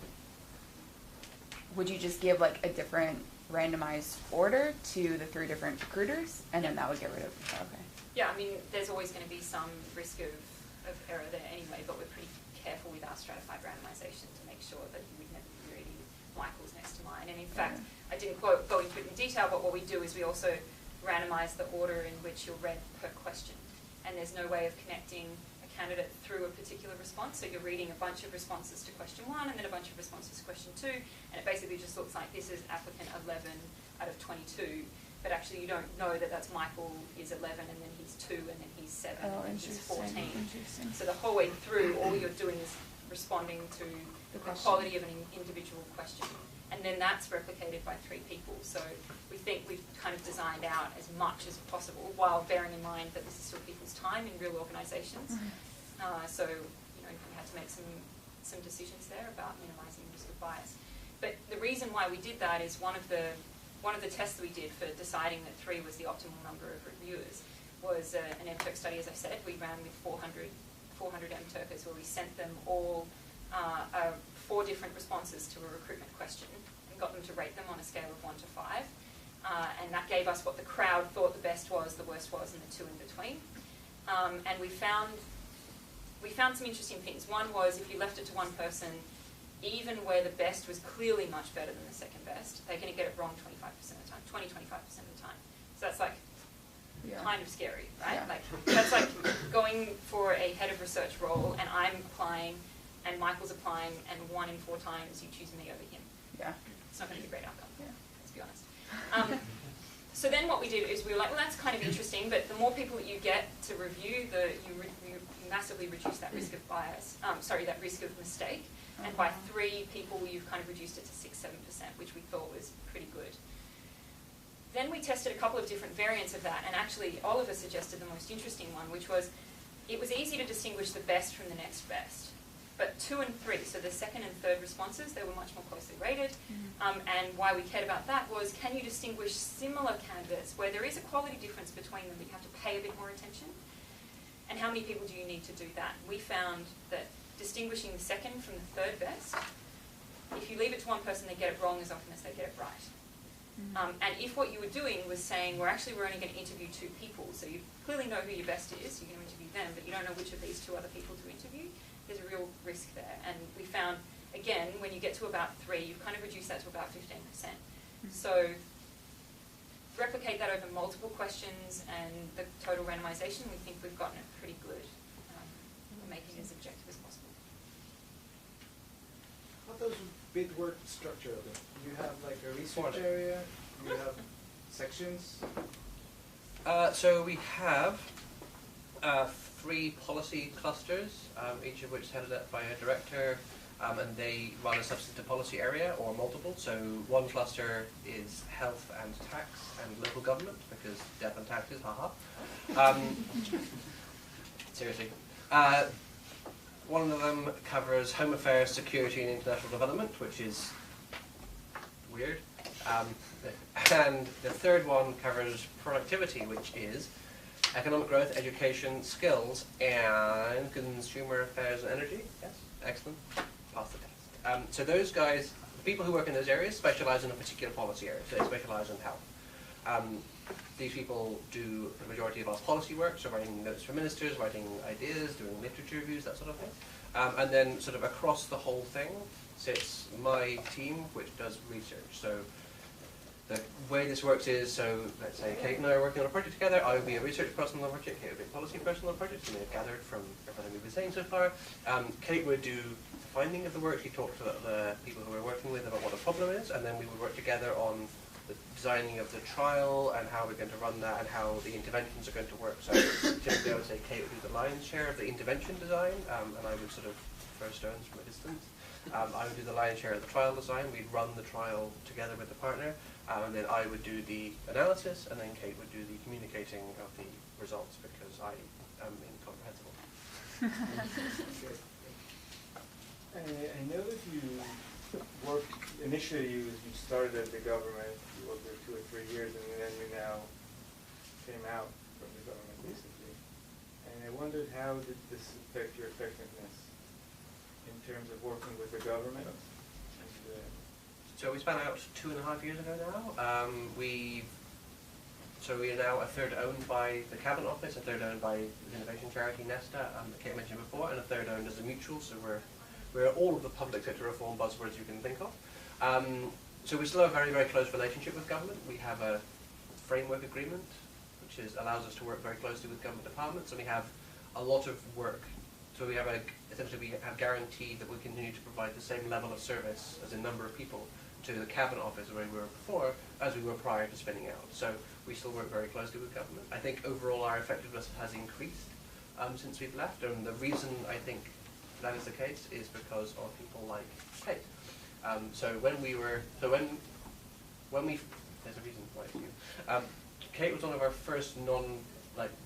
Would you just give like a different randomized order to the 3 different recruiters, and then that would get rid of it? Okay. Yeah, I mean, there's always going to be some risk of error there anyway, but we're pretty careful with our stratified randomization to make sure that you would never be reading Michael's next to mine. And in fact, I didn't go into it in detail, but what we do is we also randomize the order in which you're read per question. And there's no way of connecting a candidate through a particular response. So you're reading a bunch of responses to question 1 and then a bunch of responses to question 2, and it basically just looks like this is applicant 11 out of 22. But actually you don't know that that's Michael is 11 and then he's 2 and then he's 7 and then he's 14. So the whole way through, all you're doing is responding to the quality of an individual question. And then that's replicated by 3 people. So we think we've kind of designed out as much as possible while bearing in mind that this is still people's time in real organisations. So we had to make some decisions there about minimising the risk of bias. But the reason why we did that is one of the tests that we did for deciding that 3 was the optimal number of reviewers was an MTurk study, as I said. We ran with 400 MTurkers where we sent them all 4 different responses to a recruitment question and got them to rate them on a scale of 1 to 5. And that gave us what the crowd thought the best was, the worst was, and the 2 in between. And we found found some interesting things. One was if you left it to one person, even where the best was clearly much better than the second best, they're going to get it wrong 25% of the time, 25% of the time. So that's like kind of scary, right? Yeah. Like that's like going for a head of research role and I'm applying and Michael's applying and 1 in 4 times you choose me over him. Yeah. It's not going to be a great outcome, Yeah. let's be honest. So then what we did is we were like, well, that's kind of interesting, but the more people that you get to review, you massively reduce that risk of bias, that risk of mistake. And by 3 people, you've kind of reduced it to 6-7%, which we thought was pretty good. Then we tested a couple of different variants of that, and actually Oliver suggested the most interesting one, which was it was easy to distinguish the best from the next best. But 2 and 3, so the second and third responses, they were much more closely rated. And why we cared about that was, can you distinguish similar candidates where there is a quality difference between them, but you have to pay a bit more attention? And how many people do you need to do that? We found that distinguishing the second from the third best, if you leave it to one person, they get it wrong as often as they get it right. And if what you were doing was saying, we're only going to interview 2 people, so you clearly know who your best is, you're going to interview them, but you don't know which of these 2 other people to interview, there's a real risk there. And we found, again, when you get to about 3, you've kind of reduced that to about 15%. So replicate that over multiple questions and the total randomization, we think we've gotten it pretty good. We're making it as objective as possible. How does bid work structure of it? You have like a research area, you have sections? So we have 3 policy clusters, each of which is headed up by a director, and they run a substantive policy area or multiple. So one cluster is health and tax and local government, because death and taxes, haha. Seriously. One of them covers home affairs, security and international development, which is weird. And the third one covers productivity, which is economic growth, education, skills, and consumer affairs and energy. Yes, excellent. Pass the test. So those guys, the people who work in those areas, specialize in a particular policy area. So they specialize in health. These people do the majority of our policy work, so writing notes for ministers, writing ideas, doing literature reviews, that sort of thing. And then sort of across the whole thing sits my team, which does research. So the way this works is, so let's say Kate and I are working on a project together. I would be a research person on the project, Kate would be a policy person on the project, and they've gathered from everything we've been saying so far. Kate would do the finding of the work. She talked to the people who we're working with about what the problem is, and then we would work together on the designing of the trial and how we're going to run that and how the interventions are going to work. So typically I would say Kate would do the lion's share of the intervention design, and I would sort of throw stones from a distance. I would do the lion's share of the trial design. We'd run the trial together with the partner, and then I would do the analysis, and then Kate would do the communicating of the results, because I am incomprehensible. I know that you worked, initially you started at the government, you worked there 2 or 3 years, and then you now came out from the government, basically. And I wondered, how did this affect your effectiveness in terms of working with the government? So we spun out 2.5 years ago now. So we are now a third owned by the Cabinet Office, a third owned by the innovation charity Nesta, that Kate mentioned before, and a third owned as a mutual. So we're all of the public sector reform buzzwords you can think of. So we still have a very, very close relationship with government. We have a framework agreement, which allows us to work very closely with government departments, and we have a lot of work. So we have essentially we have guaranteed that we continue to provide the same level of service as a number of people to the Cabinet Office where we were before as we were prior to spinning out. So we still work very closely with government. I think overall our effectiveness has increased since we've left, and the reason I think that is the case is because of people like Kate. There's a reason why it's you. Kate was one of our first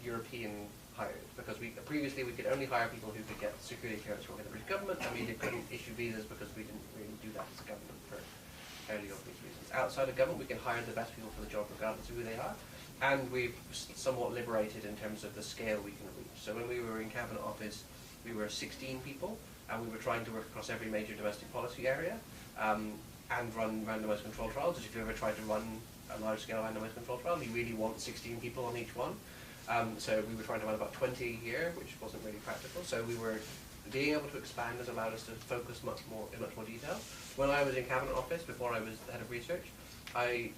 European hires, because previously we could only hire people who could get security clearance from the British government, and we couldn't issue visas because we didn't really do that as a government for fairly obvious reasons. Outside of government, we can hire the best people for the job regardless of who they are, and we've somewhat liberated in terms of the scale we can reach. So when we were in Cabinet Office, we were 16 people, and we were trying to work across every major domestic policy area, and run randomized control trials. If you ever tried to run a large-scale randomized control trial, you really want 16 people on each one. So we were trying to run about 20 a year, which wasn't really practical. So we were being able to expand has allowed us to focus in much more detail. When I was in Cabinet Office, before I was the head of research,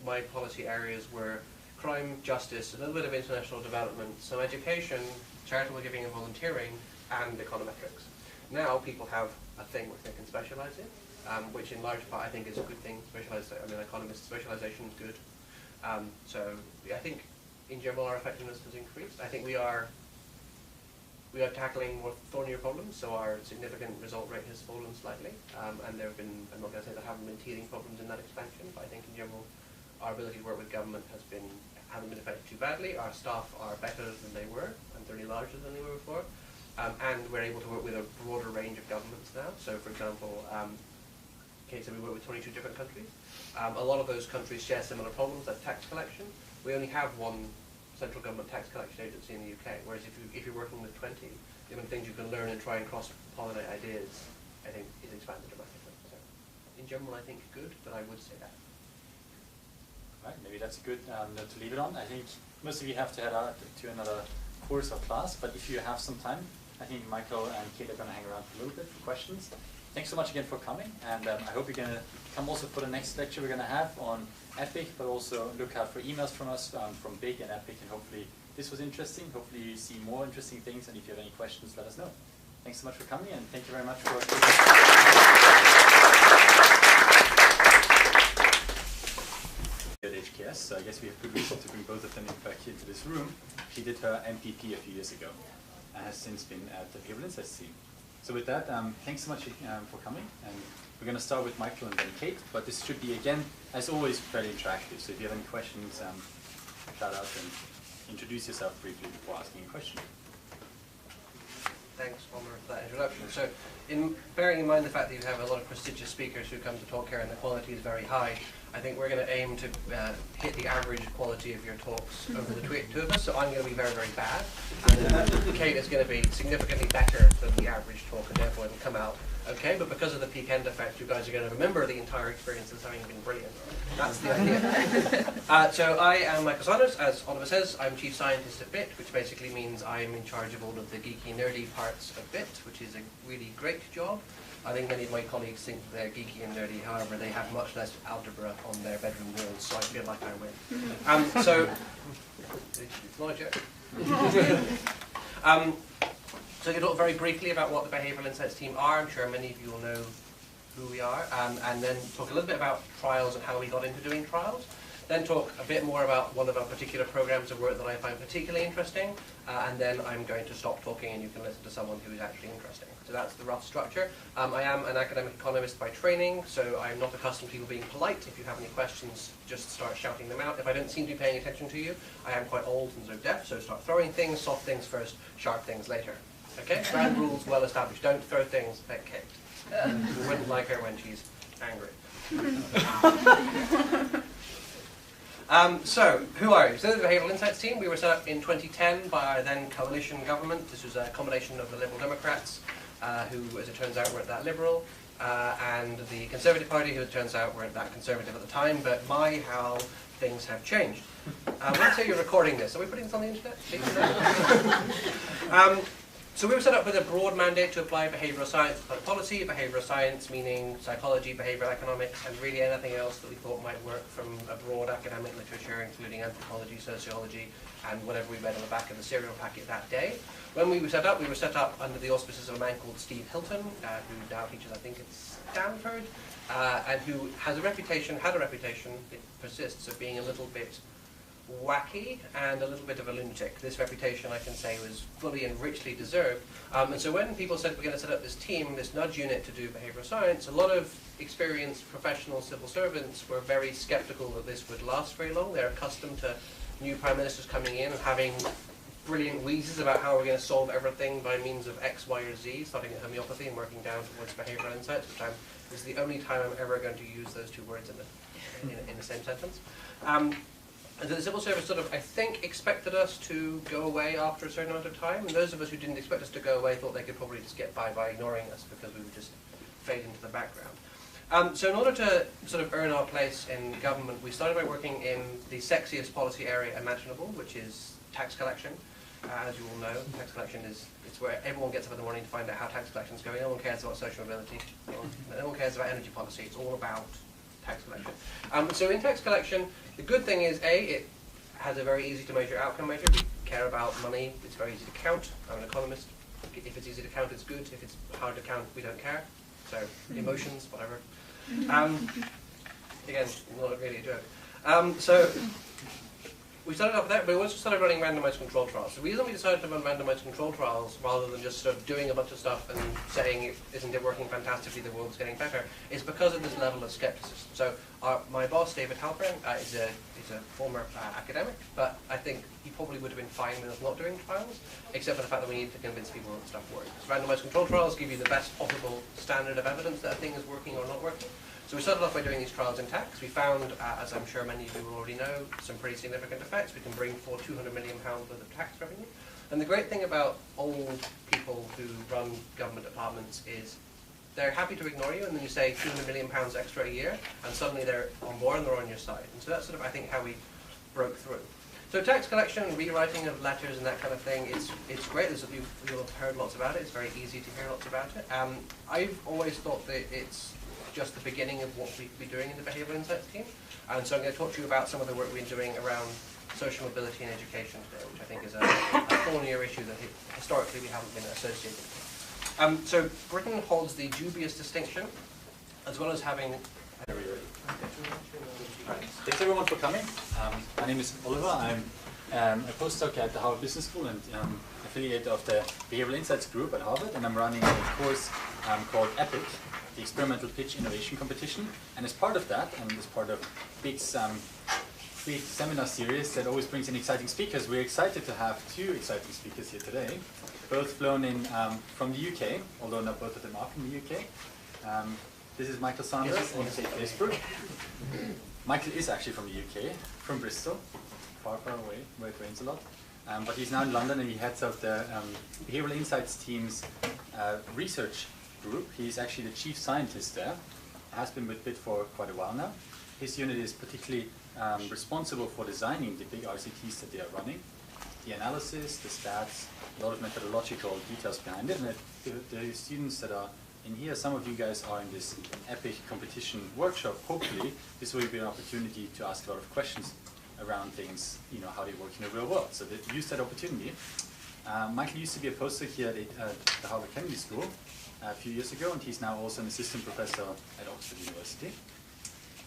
my policy areas were crime, justice, a little bit of international development, some education, charitable giving and volunteering, and econometrics. Now people have a thing which they can specialize in, which in large part I think is a good thing. Economist specialization is good. So I think in general our effectiveness has increased. I think we are tackling more thornier problems, so our significant result rate has fallen slightly. And there have been, I'm not going to say there haven't been teething problems in that expansion, but I think in general our ability to work with government hasn't been affected too badly. Our staff are better than they were, and certainly larger than they were before. And we're able to work with a broader range of governments now. So for example, Kate said we work with 22 different countries. A lot of those countries share similar problems like tax collection. We only have one central government tax collection agency in the UK, whereas if you're working with 20, the amount of things you can learn and try and cross-pollinate ideas, I think, is expanded dramatically. So in general, I think good, but I would say that. Right, maybe that's a good note to leave it on. I think most of you have to head out to another course or class, but if you have some time, I think Michael and Kate are going to hang around for a little bit for questions. Thanks so much again for coming, and I hope you're going to come also for the next lecture we're going to have on EPIC, but also look out for emails from us from BIG and EPIC, and hopefully this was interesting. Hopefully you see more interesting things, and if you have any questions, let us know. Thanks so much for coming, and thank you very much for at HKS, so I guess we have good reason to bring both of them back into this room. She did her MPP a few years ago and has since been at the Behavioural Insights Team. So with that, thanks so much for coming, and we're going to start with Michael and then Kate, but this should be, again, as always, fairly interactive. So if you have any questions, shout out and introduce yourself briefly before asking a question. Thanks, Omar, for that introduction. So, bearing in mind the fact that you have a lot of prestigious speakers who come to talk here and the quality is very high, I think we're going to aim to hit the average quality of your talks over the two of us, so I'm going to be very, very bad. And Kate is going to be significantly better than the average talk, and therefore it'll come out okay, but because of the peak end effect, you guys are going to remember the entire experience as having been brilliant. That's the idea. So I am Michael Saunders. As Oliver says, I'm Chief Scientist at BIT, which basically means I'm in charge of all of the geeky, nerdy parts of BIT, which is a really great job. I think many of my colleagues think they're geeky and nerdy, however, they have much less algebra on their bedroom walls, so I feel like I win. So, it's not a joke. So you talk very briefly about what the Behavioural Insights Team are. I'm sure many of you will know who we are. And then talk a little bit about trials and how we got into doing trials. Then talk a bit more about one of our particular programs of work that I find particularly interesting. And then I'm going to stop talking and you can listen to someone who is actually interesting. So that's the rough structure. I am an academic economist by training, so I'm not accustomed to people being polite. If you have any questions, just start shouting them out. If I don't seem to be paying attention to you, I am quite old and so deaf, so start throwing things, soft things first, sharp things later. Okay? Ground rules well established. Don't throw things at Kate. You wouldn't like her when she's angry. So, who are you? So the Behavioural Insights Team, we were set up in 2010 by our then coalition government. This was a combination of the Liberal Democrats, who, as it turns out, weren't that liberal, and the Conservative Party, who, it turns out, weren't that conservative at the time, but my, how things have changed. Let's say you're recording this. Are we putting this on the internet? So we were set up with a broad mandate to apply behavioural science to policy, behavioural science meaning psychology, behavioural economics, and really anything else that we thought might work from a broad academic literature, including anthropology, sociology, and whatever we read on the back of the cereal packet that day. When we were set up under the auspices of a man called Steve Hilton, who now teaches, I think, at Stanford, and who had a reputation, it persists, of being a little bit wacky and a little bit of a lunatic. This reputation, I can say, was fully and richly deserved. And so when people said we're going to set up this team, this nudge unit to do behavioural science, a lot of experienced professional civil servants were very sceptical that this would last very long. They're accustomed to new prime ministers coming in and having brilliant wheezes about how we're going to solve everything by means of X, Y, or Z, starting at homeopathy and working down towards behavioural insights, which this is the only time I'm ever going to use those two words in the same sentence. And so the civil service sort of, I think, expected us to go away after a certain amount of time, and those of us who didn't expect us to go away thought they could probably just get by ignoring us because we would just fade into the background. So in order to sort of earn our place in government, we started by working in the sexiest policy area imaginable, which is tax collection. as you all know, tax collection it's where everyone gets up in the morning to find out how tax collection is going. No one cares about social mobility. No one cares about energy policy. It's all about tax collection. So in tax collection, the good thing is, it has a very easy to measure outcome measure. We care about money. It's very easy to count. I'm an economist. If it's easy to count, it's good. If it's hard to count, we don't care. So emotions, whatever. Again, not really a joke. So we started off there, but we also started running randomized control trials. The reason we decided to run randomized control trials rather than just sort of doing a bunch of stuff and saying, isn't it working fantastically, the world's getting better, is because of this level of skepticism. So my boss, David Halperin, is a former academic, but I think he probably would have been fine with us not doing trials, except for the fact that we need to convince people that stuff works. Randomized control trials give you the best possible standard of evidence that a thing is working or not working. So we started off by doing these trials in tax. We found, as I'm sure many of you will already know, some pretty significant effects. We can bring forward £200 million worth of tax revenue. And the great thing about old people who run government departments is they're happy to ignore you, and then you say £200 million extra a year, and suddenly they're on board and they're on your side. And so that's sort of, I think, how we broke through. So tax collection and rewriting of letters and that kind of thing, it's great. You'll have heard lots about it. It's very easy to hear lots about it. I've always thought that it's just the beginning of what we could be doing in the Behavioural Insights team. And so I'm going to talk to you about some of the work we've been doing around social mobility and education today, which I think is a thornier issue that historically we haven't been associated with. So Britain holds the dubious distinction, as well as having... Thanks everyone for coming. My name is Oliver. I'm a postdoc at the Harvard Business School and affiliate of the Behavioural Insights group at Harvard, and I'm running a course called EPIC, the Experimental Pitch Innovation Competition. And as part of that, and as part of big seminar series that always brings in exciting speakers, we're excited to have two exciting speakers here today, both flown in from the UK, although not both of them are from the UK. This is Michael Sanders and Kate Glazebrook. Michael is actually from the UK, from Bristol, far, far away, where it rains a lot. But he's now in London and he heads up the Behavioural Insights team's research group. He's actually the chief scientist there, has been with BIT for quite a while now. His unit is particularly responsible for designing the big RCTs that they are running, the analysis, the stats, a lot of methodological details behind it. And the students that are in here, some of you guys are in this EPIC competition workshop. Hopefully, this will be an opportunity to ask a lot of questions around things, how they work in the real world. So use that opportunity. Michael used to be a postdoc here at the Harvard Kennedy School a few years ago, and he's now also an assistant professor at Oxford University.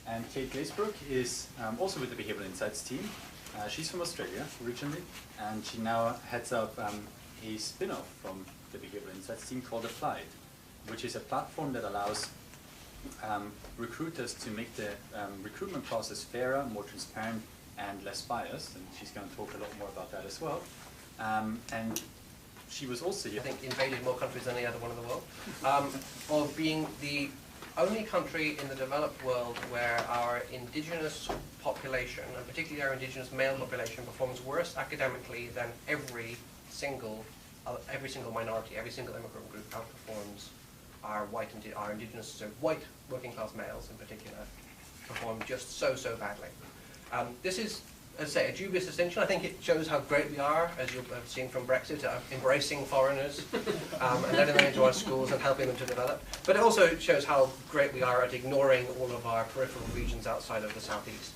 And Kate Glazebrook is also with the Behavioural Insights team. She's from Australia originally, and she now heads up a spin-off from the Behavioural Insights team called Applied, which is a platform that allows recruiters to make the recruitment process fairer, more transparent, and less biased. And she's going to talk a lot more about that as well. And she was also here. I think invaded more countries than any other one in the world, of being the only country in the developed world where our indigenous population, and particularly our indigenous male population, performs worse academically than every single minority, every single immigrant group outperforms our indigenous, so white working class males in particular, perform just so badly. This is, as I say, a dubious distinction. I think it shows how great we are, as you've seen from Brexit, embracing foreigners and letting them into our schools and helping them to develop. But it also shows how great we are at ignoring all of our peripheral regions outside of the southeast.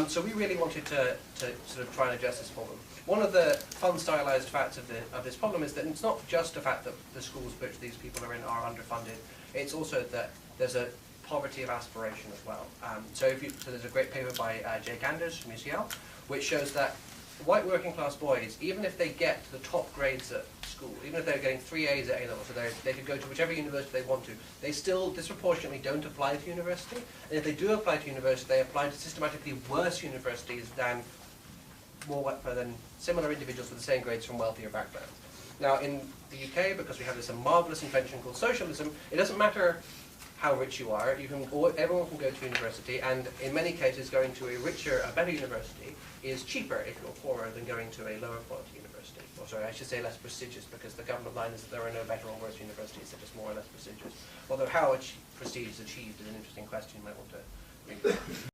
So we really wanted to sort of try and address this problem. One of the fun stylized facts of this problem is that it's not just the fact that the schools which these people are in are underfunded, it's also that there's a poverty of aspiration as well. So there's a great paper by Jake Anders from UCL, which shows that white working class boys, even if they get to the top grades at school, even if they're getting 3 A's at A-level, so they could go to whichever university they want to, they still disproportionately don't apply to university. And if they do apply to university, they apply to systematically worse universities than similar individuals with the same grades from wealthier backgrounds. Now in the UK, because we have this marvellous invention called socialism, it doesn't matter how rich you are, everyone can go to university, and in many cases going to a better university is cheaper if you're poorer than going to a lower quality university. Or sorry, I should say less prestigious, because the government line is that there are no better or worse universities, they're just more or less prestigious. Although how prestige is achieved is an interesting question you might want to read.